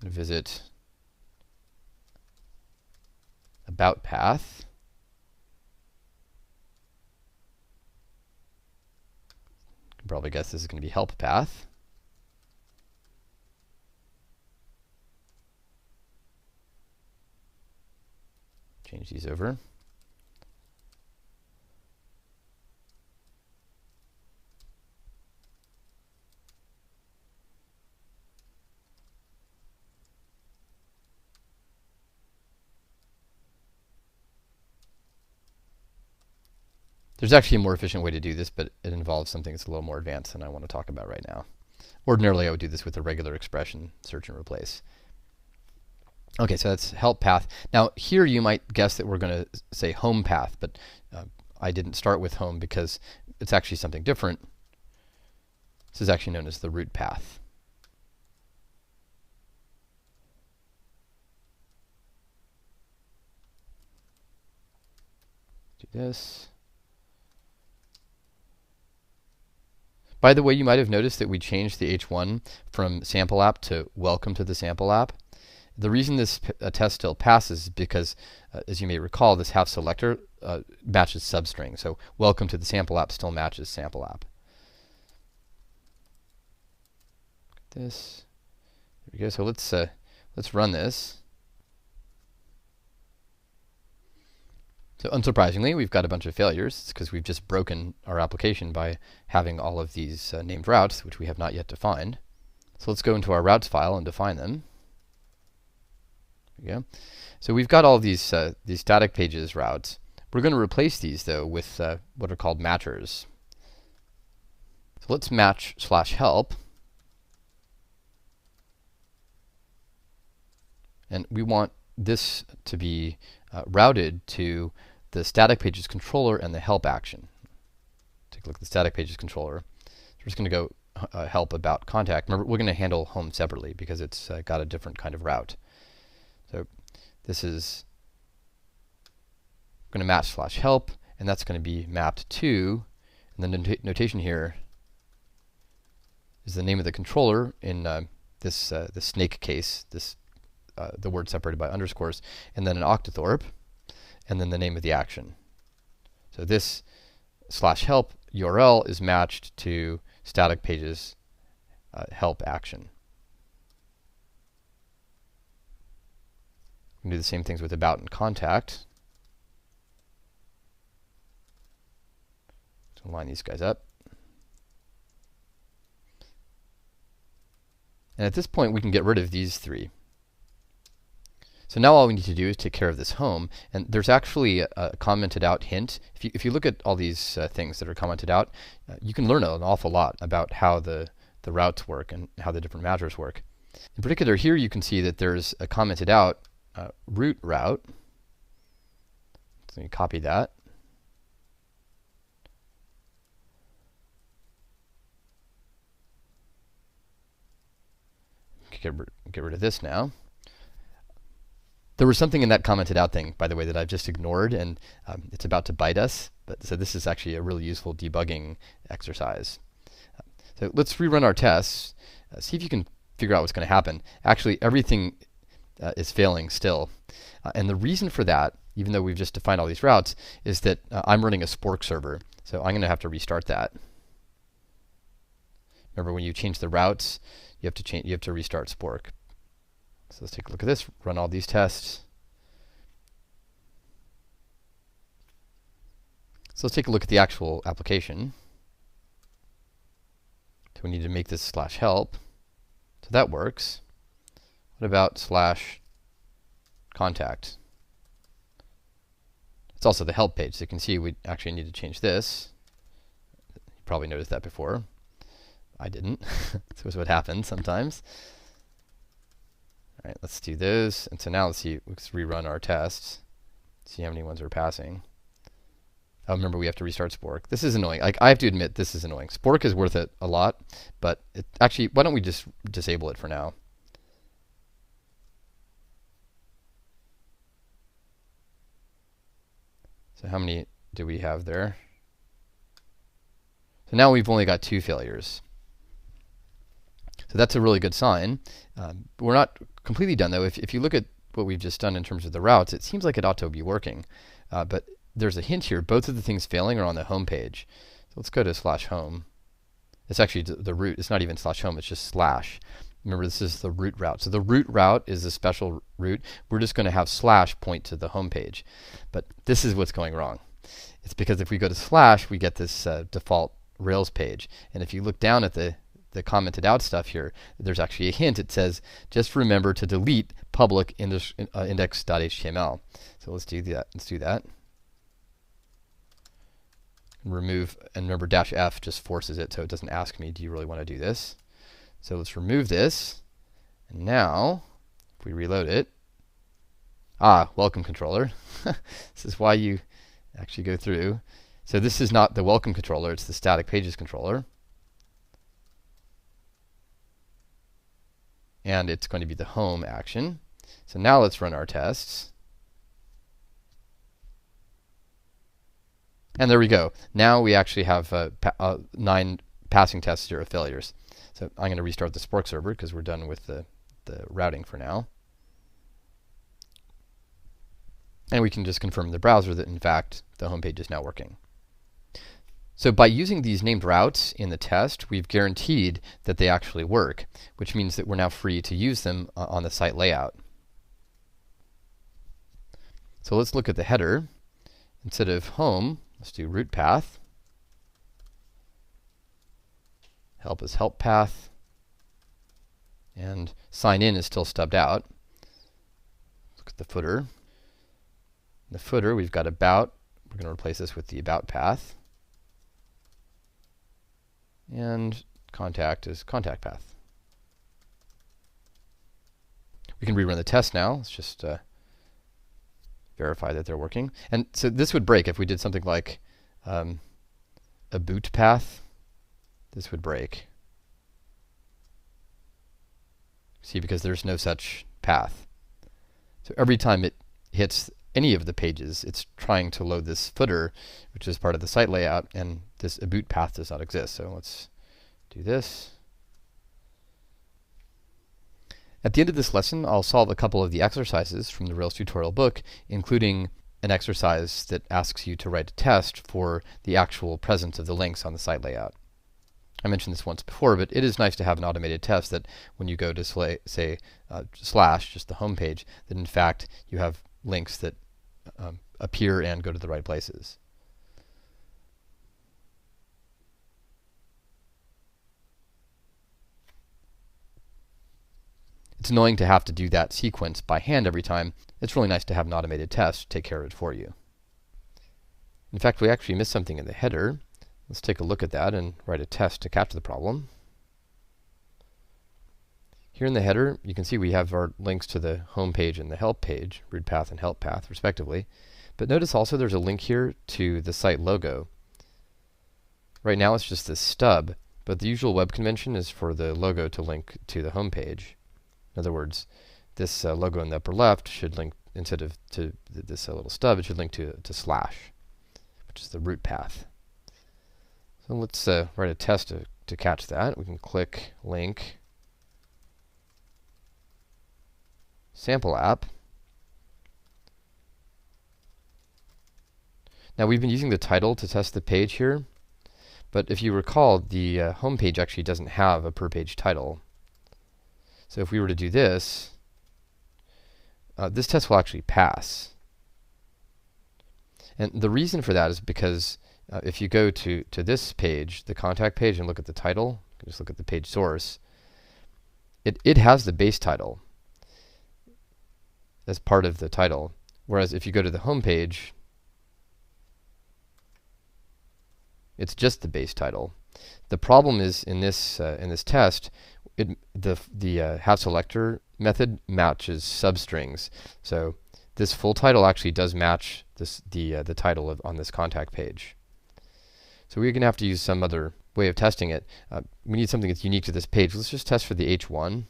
S1: Going to visit about path. You can probably guess this is going to be help path. Change these over. There's actually a more efficient way to do this, but it involves something that's a little more advanced than I want to talk about right now. Ordinarily, I would do this with a regular expression, search and replace. Okay, so that's help path. Now, here you might guess that we're going to say home path, but I didn't start with home because it's actually something different. This is actually known as the root path. Do this. By the way, you might have noticed that we changed the H1 from sample app to welcome to the sample app. The reason this test still passes is because, as you may recall, this half selector matches substring. So welcome to the sample app still matches sample app. This. There we go. So let's run this. So unsurprisingly, we've got a bunch of failures. It's because we've just broken our application by having all of these named routes, which we have not yet defined. So let's go into our routes file and define them. There we go. So we've got all of these static pages routes. We're going to replace these, though, with what are called matchers. So let's match /help. And we want this to be routed to the static pages controller and the help action. Take a look at the static pages controller. We're just going to go help about contact. Remember, we're going to handle home separately because it's got a different kind of route. So this is going to match /help, and that's going to be mapped to, and the notation here is the name of the controller in the snake case, the word separated by underscores, and then an octothorpe, and then the name of the action. So this /help URL is matched to static pages help action. We can do the same things with about and contact. So line these guys up. And at this point, we can get rid of these three. So now all we need to do is take care of this home. And there's actually a commented out hint. If you look at all these things that are commented out, you can learn an awful lot about how the routes work and how the different matchers work. In particular, here you can see that there's a commented out root route. So let me copy that. Get rid of this now. There was something in that commented out thing, by the way, that I've just ignored, and it's about to bite us. So this is actually a really useful debugging exercise. So let's rerun our tests. See if you can figure out what's going to happen. Actually, everything is failing still. And the reason for that, even though we've just defined all these routes, is that I'm running a Spork server. So I'm going to have to restart that. Remember, when you change the routes, you have to restart Spork. So let's take a look at this, run all these tests. So let's take a look at the actual application. So we need to make this /help. So that works. What about /contact? It's also the help page. So you can see we actually need to change this. You probably noticed that before. I didn't. So that's what happens sometimes. All right, let's do those. And so now let's rerun our tests. See how many ones are passing. Oh, remember we have to restart Spork. This is annoying. Like, I have to admit this is annoying. Spork is worth it a lot, but actually, why don't we just disable it for now? So how many do we have there? So now we've only got 2 failures. So that's a really good sign. We're not completely done, though. If you look at what we've just done in terms of the routes, it seems like it ought to be working. But there's a hint here. Both of the things failing are on the home page. So let's go to /home. It's actually the root. It's not even /home. It's just /. Remember, this is the root route. So the root route is a special route. We're just going to have / point to the home page. But this is what's going wrong. It's because if we go to /, we get this default Rails page. And if you look down at the commented out stuff here, there's actually a hint. It says, just remember to delete public index.html. So let's do that. Let's do that. Remove, and remember -F just forces it, so it doesn't ask me, do you really want to do this? So let's remove this. And now, if we reload it, welcome controller. This is why you actually go through. So this is not the welcome controller, it's the static pages controller. And it's going to be the home action. So now let's run our tests. And there we go. Now we actually have 9 passing tests, 0 failures. So I'm going to restart the Spork server because we're done with the routing for now. And we can just confirm in the browser that, in fact, the home page is now working. So by using these named routes in the test, we've guaranteed that they actually work, which means that we're now free to use them on the site layout. So let's look at the header. Instead of home, let's do root path. Help is help path. And sign in is still stubbed out. Look at the footer. In the footer, we've got about. We're going to replace this with the about path. And contact is contact path. We can rerun the test now. Let's just verify that they're working. And so this would break if we did something like a boot path. This would break. See, because there's no such path. So every time it hits any of the pages, it's trying to load this footer, which is part of the site layout, and this boot path does not exist. So let's do this. At the end of this lesson, I'll solve a couple of the exercises from the Rails tutorial book, including an exercise that asks you to write a test for the actual presence of the links on the site layout. I mentioned this once before, but it is nice to have an automated test that when you go to say /, just the home page, that in fact you have links that appear and go to the right places. It's annoying to have to do that sequence by hand every time. It's really nice to have an automated test take care of it for you. In fact, we actually missed something in the header. Let's take a look at that and write a test to catch the problem. Here in the header, you can see we have our links to the home page and the help page, root path and help path, respectively. But notice also there's a link here to the site logo. Right now it's just this stub, but the usual web convention is for the logo to link to the home page. In other words, this logo in the upper left should link, instead of to this little stub, it should link to /, which is the root path. So let's write a test to catch that. We can click link sample app. Now we've been using the title to test the page here, but if you recall, the home page actually doesn't have a per page title. So if we were to do this, this test will actually pass. And the reason for that is because if you go to this page, the contact page, and look at the title, you can just look at the page source, it has the base title as part of the title. Whereas if you go to the home page, It's just the base title. The problem is in this test, the have selector method matches substrings. So this full title actually does match the title on this contact page. So we're going to have to use some other way of testing it. We need something that's unique to this page. Let's just test for the H1.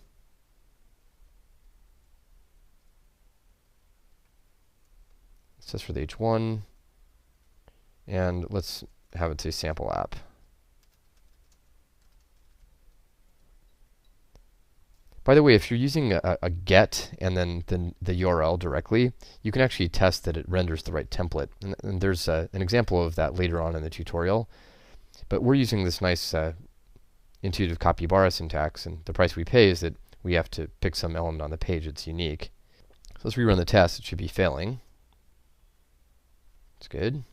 S1: Let's test for the H1. And let's have it say sample app. By the way, if you're using a get and then the URL directly, you can actually test that it renders the right template. And there's an example of that later on in the tutorial. But we're using this nice intuitive capybara syntax, and the price we pay is that we have to pick some element on the page that's unique. So let's rerun the test. It should be failing. It's good.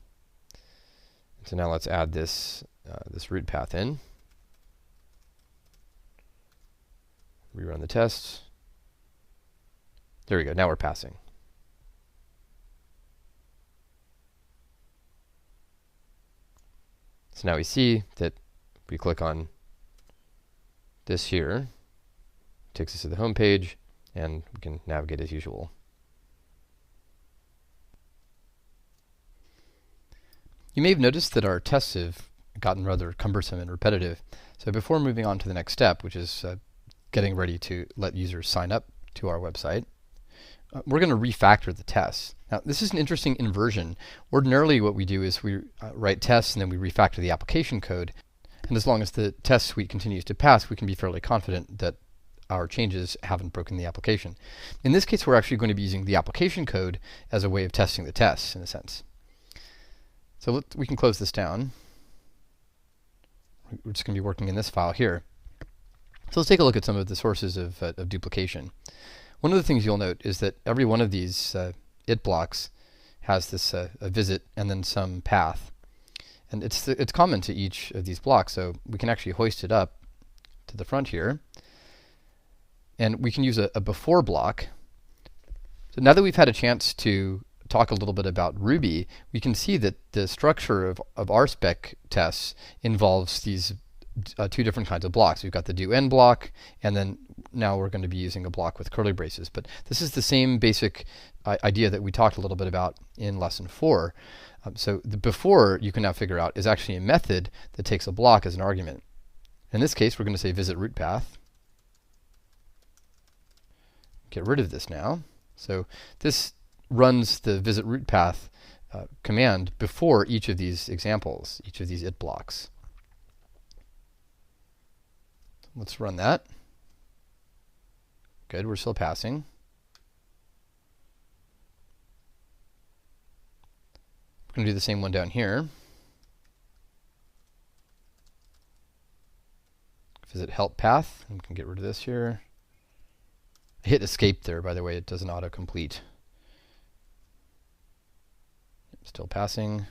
S1: So now let's add this root path in. Rerun the test. There we go. Now we're passing. So now we see that if we click on this here, it takes us to the home page, and we can navigate as usual. You may have noticed that our tests have gotten rather cumbersome and repetitive. So before moving on to the next step, which is getting ready to let users sign up to our website, we're going to refactor the tests. Now, this is an interesting inversion. Ordinarily, what we do is we write tests and then we refactor the application code. And as long as the test suite continues to pass, we can be fairly confident that our changes haven't broken the application. In this case, we're actually going to be using the application code as a way of testing the tests, in a sense. So we can close this down. We're just going to be working in this file here. So let's take a look at some of the sources of duplication. One of the things you'll note is that every one of these it blocks has this a visit and then some path. And it's common to each of these blocks, so we can actually hoist it up to the front here. And we can use a before block. So now that we've had a chance to talk a little bit about Ruby, we can see that the structure of RSpec tests involves these two different kinds of blocks. We've got the do end block, and then now we're going to be using a block with curly braces. But this is the same basic idea that we talked a little bit about in lesson 4. So the before, you can now figure out, is actually a method that takes a block as an argument. In this case, we're going to say visit root path. Get rid of this now. So this runs the visit root path command before each of these examples, each of these it blocks. Let's run that. Good, we're still passing. We're going to do the same one down here. Visit help path, and we can get rid of this here. I hit escape there, by the way, it doesn't autocomplete. Still passing.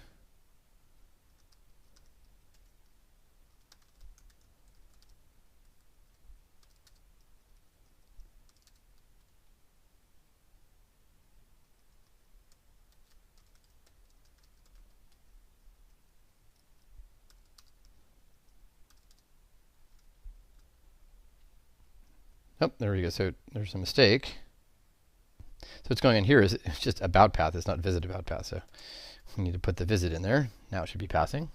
S1: Oh, there we go. So there's a mistake. So what's going on here is it's just about path. It's not visit about path. So we need to put the visit in there. Now it should be passing.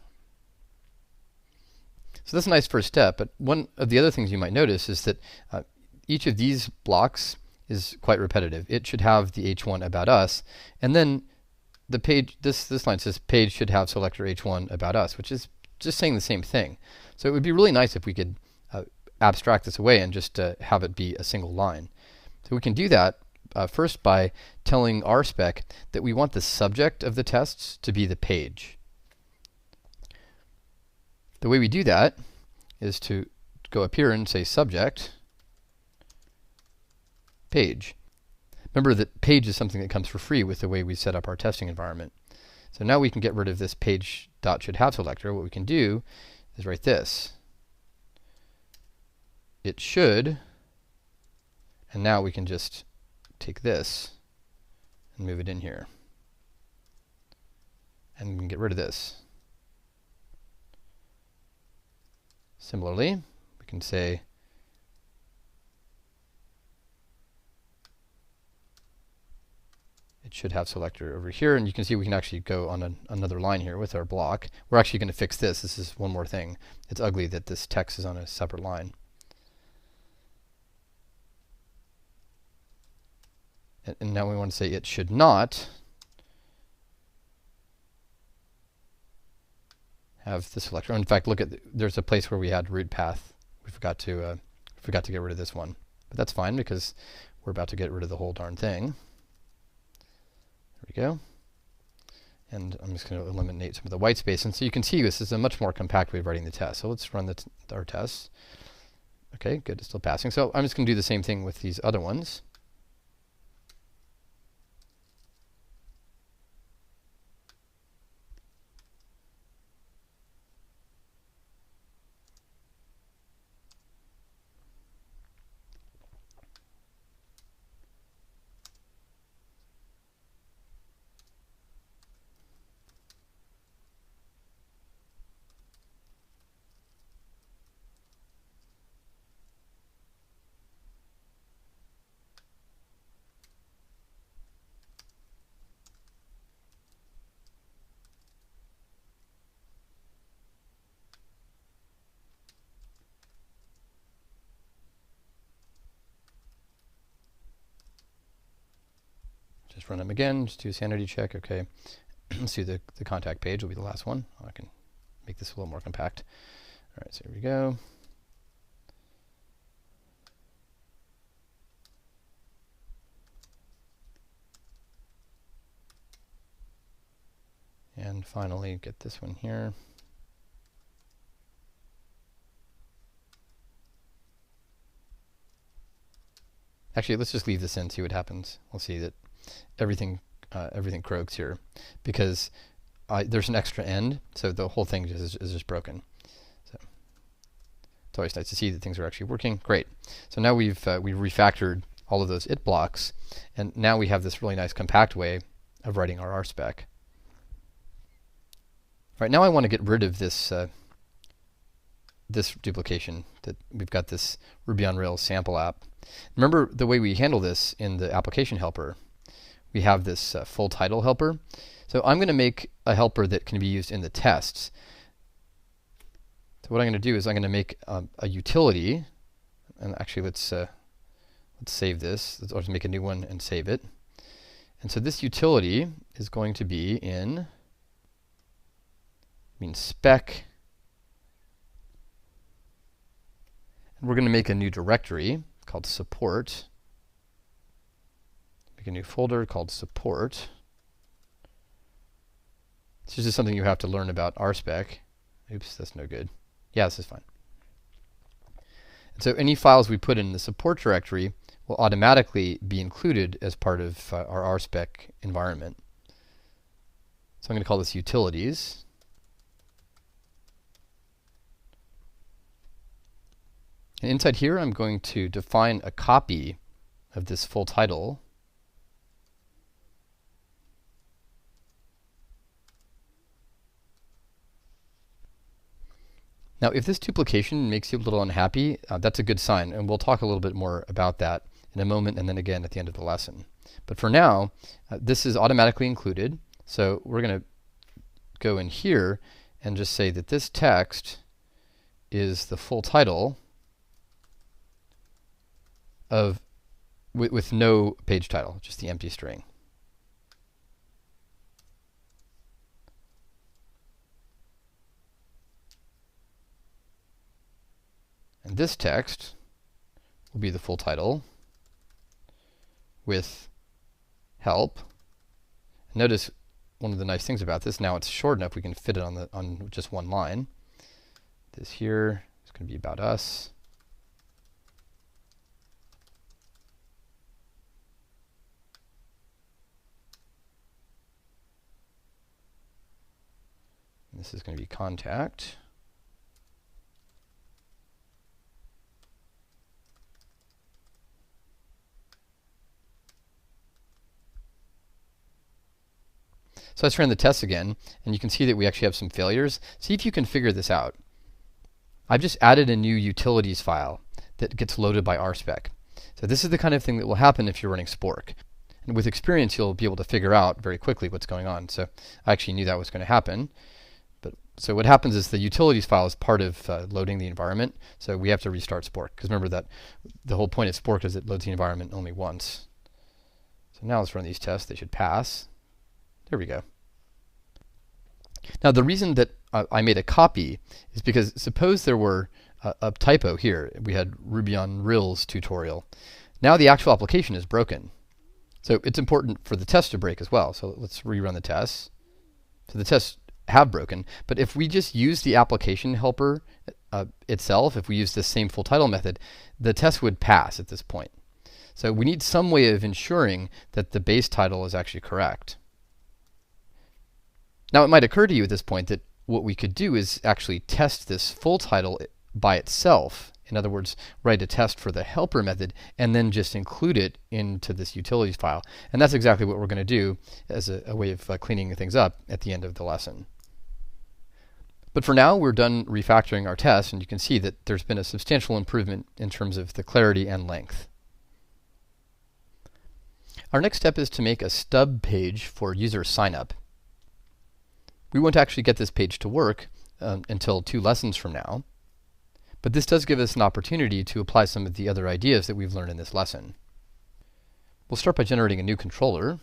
S1: So that's a nice first step. But one of the other things you might notice is that each of these blocks is quite repetitive. It should have the H1 about us, and then the page. This line says page should have selector H1 about us, which is just saying the same thing. So it would be really nice if we could abstract this away and just have it be a single line. So we can do that first by telling RSpec that we want the subject of the tests to be the page. The way we do that is to go up here and say subject page. Remember that page is something that comes for free with the way we set up our testing environment. So now we can get rid of this page dot should have selector. What we can do is write this. It should, and now we can just take this and move it in here. And we can get rid of this. Similarly, we can say it should have selector over here, and you can see we can actually go on another line here with our block. We're actually going to fix this. This is one more thing. It's ugly that this text is on a separate line. And now we want to say it should not have the selector. In fact, look at there's a place where we had root path. We forgot to get rid of this one, but that's fine because we're about to get rid of the whole darn thing. There we go. And I'm just going to eliminate some of the white space. And so you can see this is a much more compact way of writing the test. So let's run our tests. Okay, good. It's still passing. So I'm just going to do the same thing with these other ones. Just run them again, just do a sanity check. Okay, let's do the contact page will be the last one. I can make this a little more compact. All right, so here we go. And finally, get this one here. Actually, let's just leave this in, see what happens. We'll see that everything croaks here because there's an extra end, so the whole thing is just broken. So it's always nice to see that things are actually working. Great. So now we've refactored all of those it blocks, and now we have this really nice compact way of writing our RSpec. All right, now I want to get rid of this this duplication. That we've got this Ruby on Rails sample app. Remember the way we handle this in the application helper. We have this full title helper. So I'm going to make a helper that can be used in the tests. So what I'm going to do is I'm going to make a utility, and actually let's save this. Let's make a new one and save it. And so this utility is going to be in spec, and we're going to make a new directory called support. Make a new folder called support. This is just something you have to learn about RSpec. Oops, that's no good. Yeah, this is fine. And so any files we put in the support directory will automatically be included as part of our RSpec environment. So I'm going to call this utilities. And inside here, I'm going to define a copy of this full title. Now, if this duplication makes you a little unhappy, that's a good sign, and we'll talk a little bit more about that in a moment and then again at the end of the lesson. But for now, this is automatically included, so we're going to go in here and just say that this text is the full title of with no page title, just the empty string. And this text will be the full title with help. Notice one of the nice things about this, now it's short enough we can fit it on just one line. This here is going to be about us. And this is going to be contact. So let's run the tests again, and you can see that we actually have some failures. See if you can figure this out. I've just added a new utilities file that gets loaded by RSpec. So this is the kind of thing that will happen if you're running Spork. And with experience, you'll be able to figure out very quickly what's going on. So I actually knew that was going to happen. So what happens is the utilities file is part of loading the environment. So we have to restart Spork, because remember that the whole point of Spork is it loads the environment only once. So now let's run these tests. They should pass. There we go. Now the reason that I made a copy is because suppose there were a typo here. We had Ruby on Rails tutorial. Now the actual application is broken. So it's important for the test to break as well. So let's rerun the tests. So the tests have broken, but if we just use the application helper itself, if we use the same full title method, the test would pass at this point. So we need some way of ensuring that the base title is actually correct. Now it might occur to you at this point that what we could do is actually test this full title by itself. In other words, write a test for the helper method and then just include it into this utilities file. And that's exactly what we're going to do as a way of cleaning things up at the end of the lesson. But for now, we're done refactoring our tests, and you can see that there's been a substantial improvement in terms of the clarity and length. Our next step is to make a stub page for user sign-up. We won't actually get this page to work until 2 lessons from now, but this does give us an opportunity to apply some of the other ideas that we've learned in this lesson. We'll start by generating a new controller.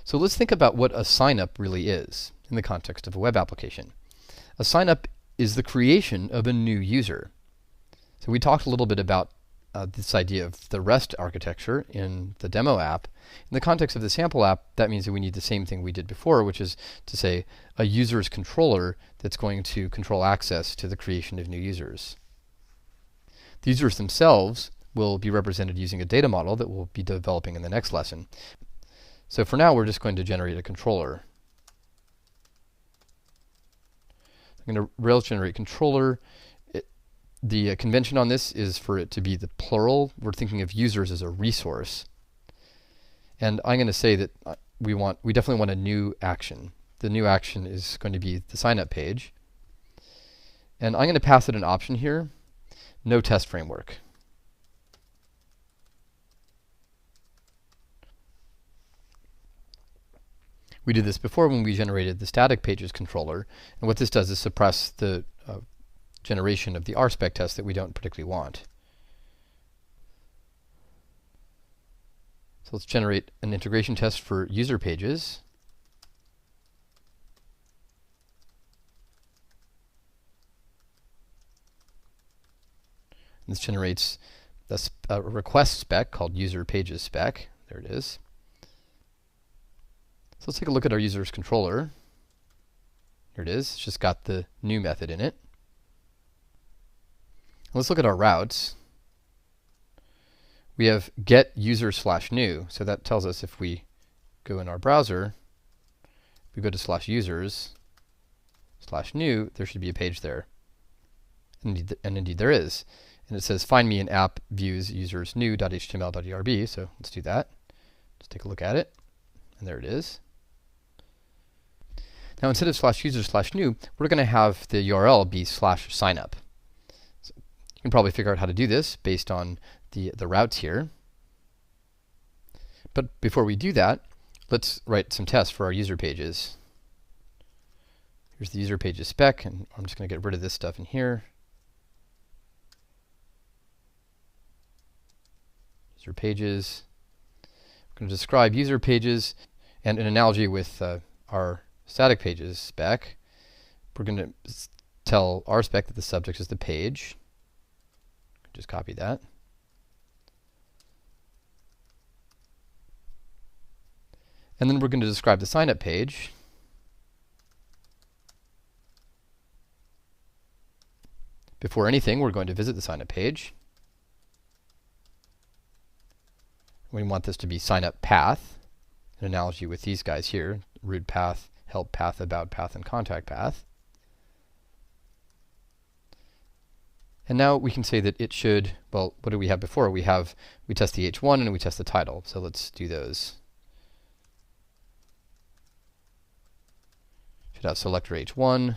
S1: So let's think about what a sign-up really is in the context of a web application. A sign-up is the creation of a new user. So we talked a little bit about this idea of the REST architecture in the demo app. In the context of the sample app, that means that we need the same thing we did before, which is to say a user's controller that's going to control access to the creation of new users. The users themselves will be represented using a data model that we'll be developing in the next lesson. So for now, we're just going to generate a controller. I'm going to Rails generate controller. The convention on this is for it to be the plural. We're thinking of users as a resource. And I'm going to say that we definitely want a new action. The new action is going to be the sign-up page. And I'm going to pass it an option here, no test framework. We did this before when we generated the static pages controller, and what this does is suppress the generation of the RSpec test that we don't particularly want. So let's generate an integration test for user pages. And this generates a request spec called user pages spec. There it is. So let's take a look at our user's controller. Here it is. It's just got the new method in it. Let's look at our routes. We have get user/new. So that tells us if we go in our browser, we go to /users/new, there should be a page there. And indeed there is. And it says find me in app views users new.html.erb. So let's do that. Let's take a look at it. And there it is. Now instead of /users/new, we're going to have the URL be /signup. So you can probably figure out how to do this based on the routes here. But before we do that, let's write some tests for our user pages. Here's the user pages spec, and I'm just going to get rid of this stuff in here. User pages. We're going to describe user pages, and an analogy with our static pages spec. We're going to tell RSpec that the subject is the page. Just copy that. And then we're going to describe the sign-up page. Before anything, we're going to visit the sign-up page. We want this to be sign-up path, an analogy with these guys here, root path, help path, about path, and contact path. And now we can say that it should, well, what do we have before? We test the h1 and we test the title. So let's do those. Should have selector h1.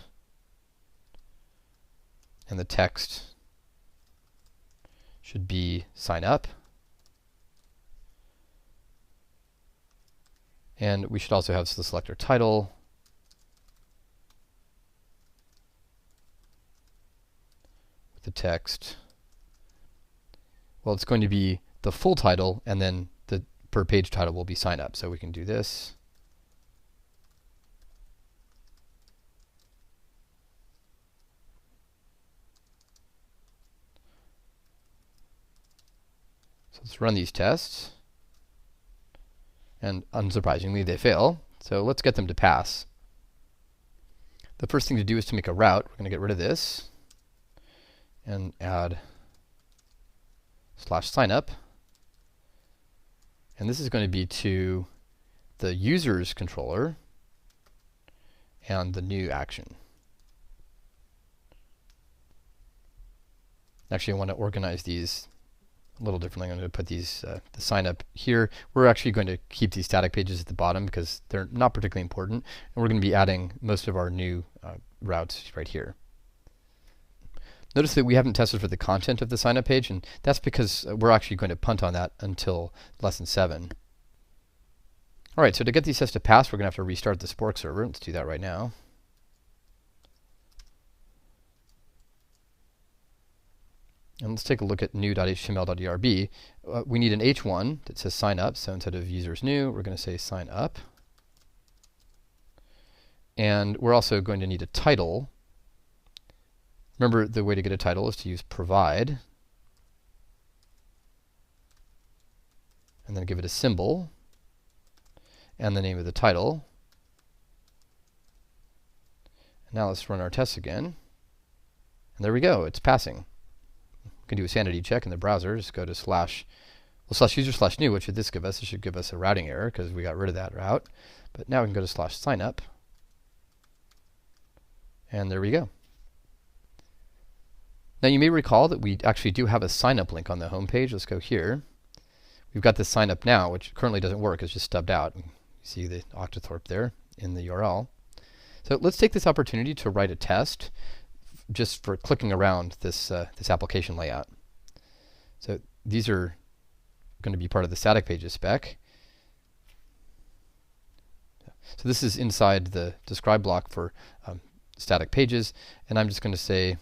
S1: and the text should be sign up. And we should also have the selector title. With the text. Well, it's going to be the full title, and then the per page title will be sign up. So we can do this. So let's run these tests. And unsurprisingly, they fail. So let's get them to pass. The first thing to do is to make a route. We're going to get rid of this and add /signup. And this is going to be to the user's controller and the new action. Actually, I want to organize these a little differently. I'm going to put these the sign up here. We're actually going to keep these static pages at the bottom because they're not particularly important, and we're going to be adding most of our new routes right here. Notice that we haven't tested for the content of the sign up page, and that's because we're actually going to punt on that until lesson 7. All right, so to get these tests to pass, we're going to have to restart the Spork server. Let's do that right now. And let's take a look at new.html.erb. We need an h1 that says sign up. So instead of users new, we're going to say sign up. And we're also going to need a title. Remember, the way to get a title is to use provide. And then give it a symbol. And the name of the title. And now let's run our tests again. And there we go. It's passing. We can do a sanity check in the browser. Just go to /user/new. What should this give us? It should give us a routing error because we got rid of that route. But now we can go to /signup. And there we go. Now you may recall that we actually do have a sign up link on the home page. Let's go here. We've got this sign up now, which currently doesn't work. It's just stubbed out. You see the Octothorpe there in the URL. So let's take this opportunity to write a test just for clicking around this application layout. So these are going to be part of the static pages spec. So this is inside the describe block for static pages, and I'm just going to say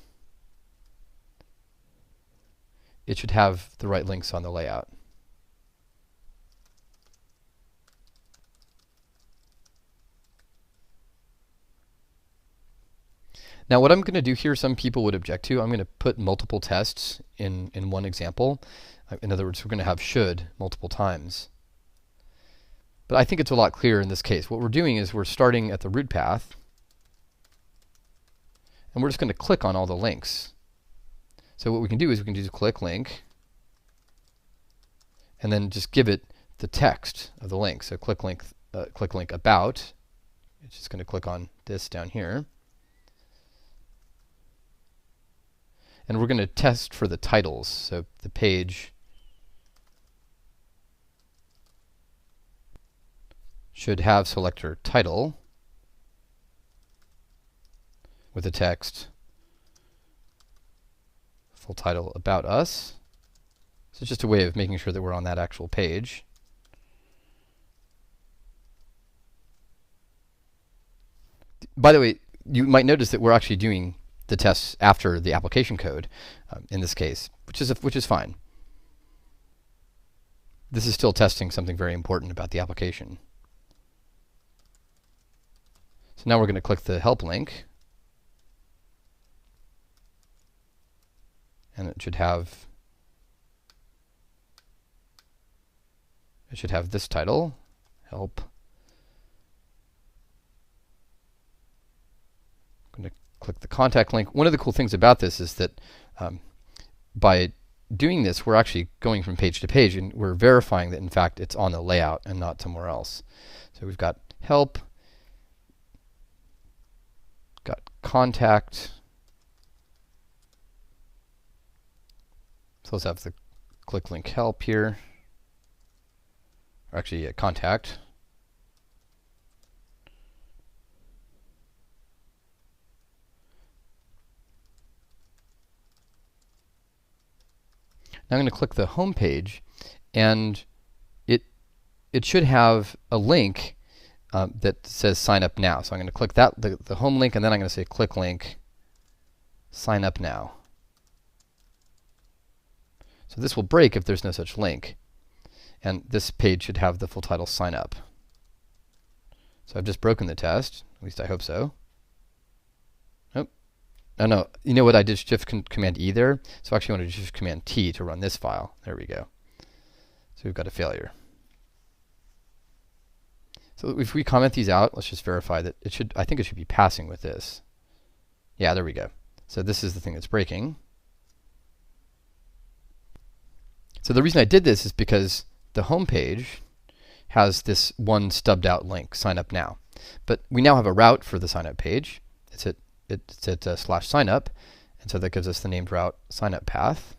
S1: it should have the right links on the layout. Now what I'm going to do here, some people would object to, I'm going to put multiple tests in one example. In other words, we're going to have should multiple times. But I think it's a lot clearer in this case. What we're doing is we're starting at the root path, and we're just going to click on all the links. So what we can do is we can do click link, and then just give it the text of the link. So click link about. It's just going to click on this down here. And we're going to test for the titles. So the page should have selector title with the text full title about us. So it's just a way of making sure that we're on that actual page. By the way, you might notice that we're actually doing the tests after the application code in this case, which is fine. This is still testing something very important about the application. So now we're going to click the help link, and it should have this title, help. I'm going to click the contact link. One of the cool things about this is that by doing this, we're actually going from page to page, and we're verifying that in fact it's on the layout and not somewhere else. So we've got help, got contact. So let's have the click link help here, or actually contact. Now I'm going to click the home page, and it should have a link that says sign up now. So I'm going to click that, the home link, and then I'm going to say click link, sign up now. So this will break if there's no such link. And this page should have the full title sign up. So I've just broken the test, at least I hope so. Nope. Oh no, you know what, I did Shift Command E there, so I actually want to Shift Command T to run this file. There we go. So we've got a failure. So if we comment these out, let's just verify that it should, I think it should be passing with this. Yeah, there we go. So this is the thing that's breaking. So the reason I did this is because the home page has this one stubbed out link, sign up now. But we now have a route for the sign up page. It's at /signup, and so that gives us the named route sign up path.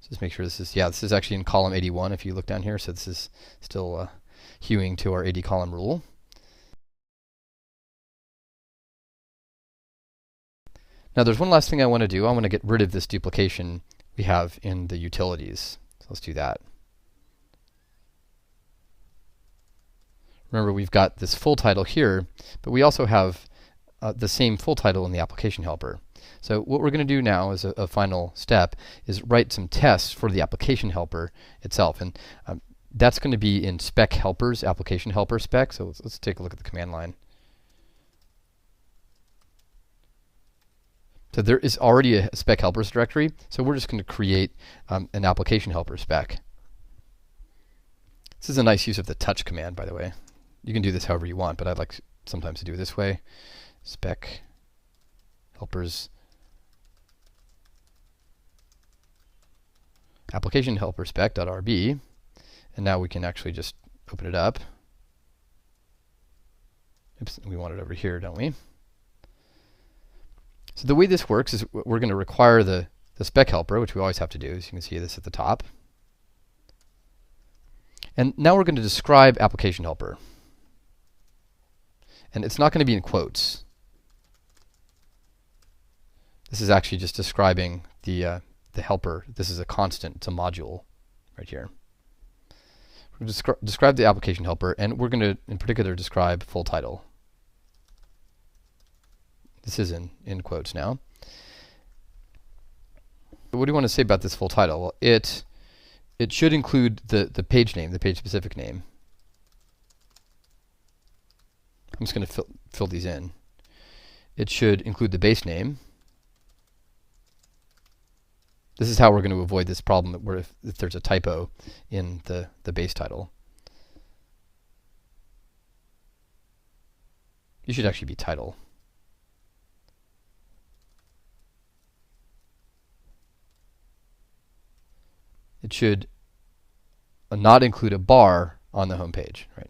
S1: So just make sure this is, yeah, this is actually in column 81 if you look down here, so this is still hewing to our 80 column rule. Now there's one last thing I want to do. I want to get rid of this duplication we have in the utilities. So let's do that. Remember, we've got this full title here, but we also have the same full title in the application helper. So what we're going to do now as a final step is write some tests for the application helper itself. And that's going to be in spec helpers, application helper spec. So let's take a look at the command line. So there is already a spec helpers directory, so we're just going to create an application helper spec. This is a nice use of the touch command, by the way. You can do this however you want, but I'd like sometimes to do it this way. Spec helpers application helper spec.rb, and now we can actually just open it up. Oops, we want it over here, don't we? So the way this works is we're going to require the spec helper, which we always have to do, as you can see this at the top. And now we're going to describe application helper. And it's not going to be in quotes. This is actually just describing the helper. This is a constant, it's a module right here. We're going to describe the application helper, and we're going to, in particular, describe full title. This is in quotes now. But what do you want to say about this full title? Well, it should include the page name, the page specific name. I'm just going to fill these in. It should include the base name. This is how we're going to avoid this problem where if there's a typo in the base title. It should actually be title. It should not include a bar on the home page, right?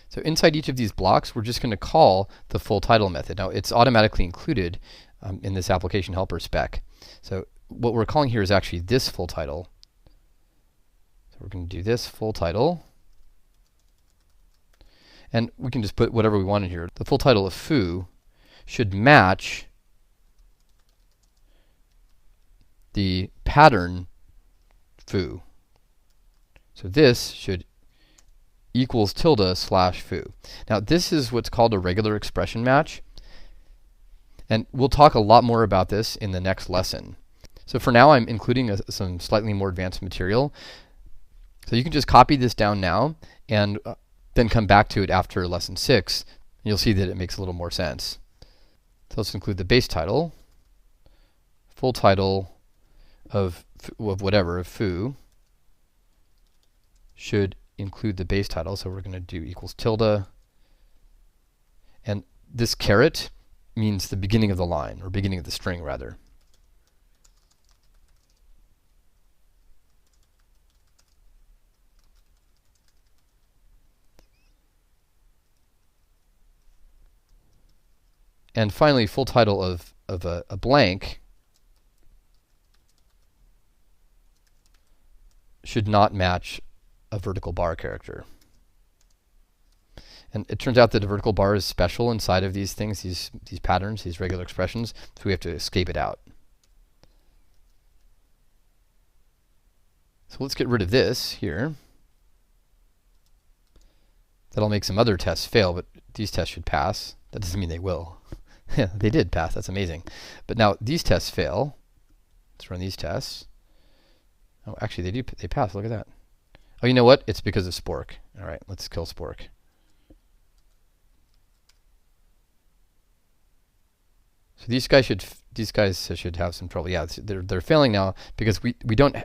S1: So inside each of these blocks, we're just going to call the full title method. Now, it's automatically included in this application helper spec. So what we're calling here is actually this full title. So we're going to do this full title. And we can just put whatever we want in here. The full title of foo should match the pattern foo. So this should equals tilde slash foo. Now this is what's called a regular expression match. And we'll talk a lot more about this in the next lesson. So for now I'm including some slightly more advanced material. So you can just copy this down now and then come back to it after lesson 6, and you'll see that it makes a little more sense. So let's include the base title, full title of whatever, of foo, should include the base title, so we're going to do equals tilde, and this caret means the beginning of the line, or beginning of the string rather. And finally, full title of a blank should not match a vertical bar character. And it turns out that a vertical bar is special inside of these things, these patterns, these regular expressions, so we have to escape it out. So let's get rid of this here. That'll make some other tests fail, but these tests should pass. That doesn't mean they will. Yeah, they did pass. That's amazing. But now these tests fail. Let's run these tests. Oh, actually, they pass. Look at that. Oh, you know what? It's because of Spork. All right, let's kill Spork. So these guys should have some trouble. Yeah, they're failing now because we don't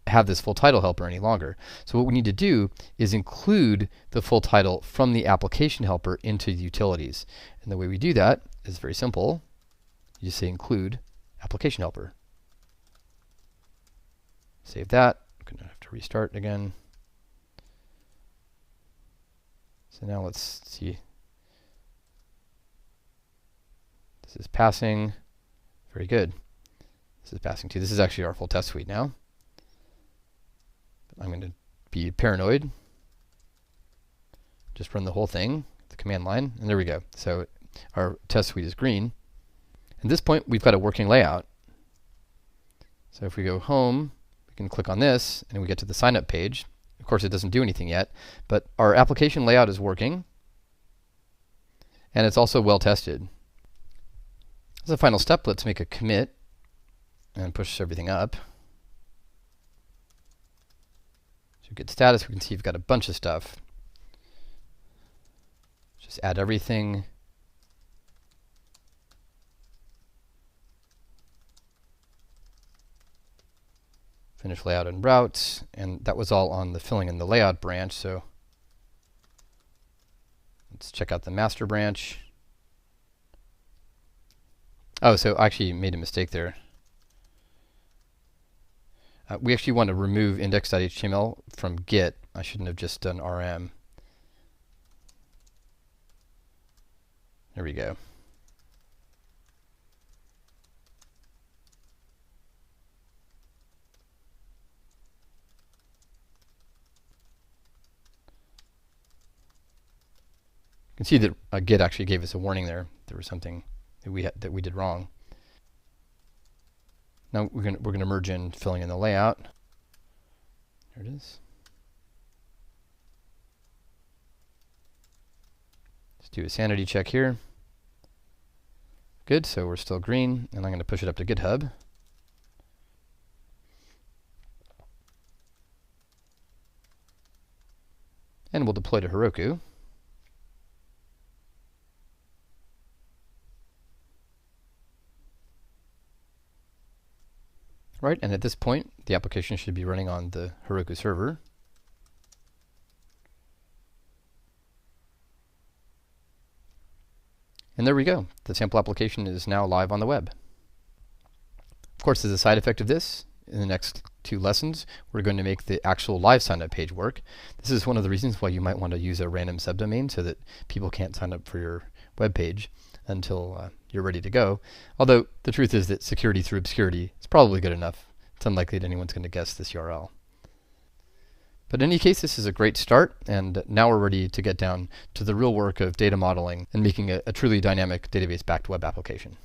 S1: have this full title helper any longer. So what we need to do is include the full title from the application helper into the utilities. And the way we do that is very simple. You just say include application helper. Save that. I'm going to have to restart again. So now let's see. This is passing. Very good. This is passing too. This is actually our full test suite now. I'm going to be paranoid. Just run the whole thing, the command line, and there we go. So our test suite is green. At this point, we've got a working layout. So if we go home, we can click on this, and we get to the sign up page. Of course, it doesn't do anything yet, but our application layout is working, and it's also well tested. As a final step, let's make a commit and push everything up. So get status, we can see you've got a bunch of stuff. Just add everything. Finish layout and routes, and that was all on the filling in the layout branch, so let's check out the master branch. Oh, so I actually made a mistake there. We actually want to remove index.html from Git. I shouldn't have just done rm. There we go. You can see that Git actually gave us a warning there. There was something that we did wrong. Now we're gonna merge in filling in the layout. There it is. Let's do a sanity check here. Good, so we're still green, and I'm going to push it up to GitHub. And we'll deploy to Heroku. Right, and at this point, the application should be running on the Heroku server. And there we go. The sample application is now live on the web. Of course, as a side effect of this, in the next 2 lessons, we're going to make the actual live sign-up page work. This is one of the reasons why you might want to use a random subdomain so that people can't sign up for your web page until you're ready to go. Although the truth is that security through obscurity is probably good enough. It's unlikely that anyone's going to guess this URL. But in any case, this is a great start, and now we're ready to get down to the real work of data modeling and making a truly dynamic database-backed web application.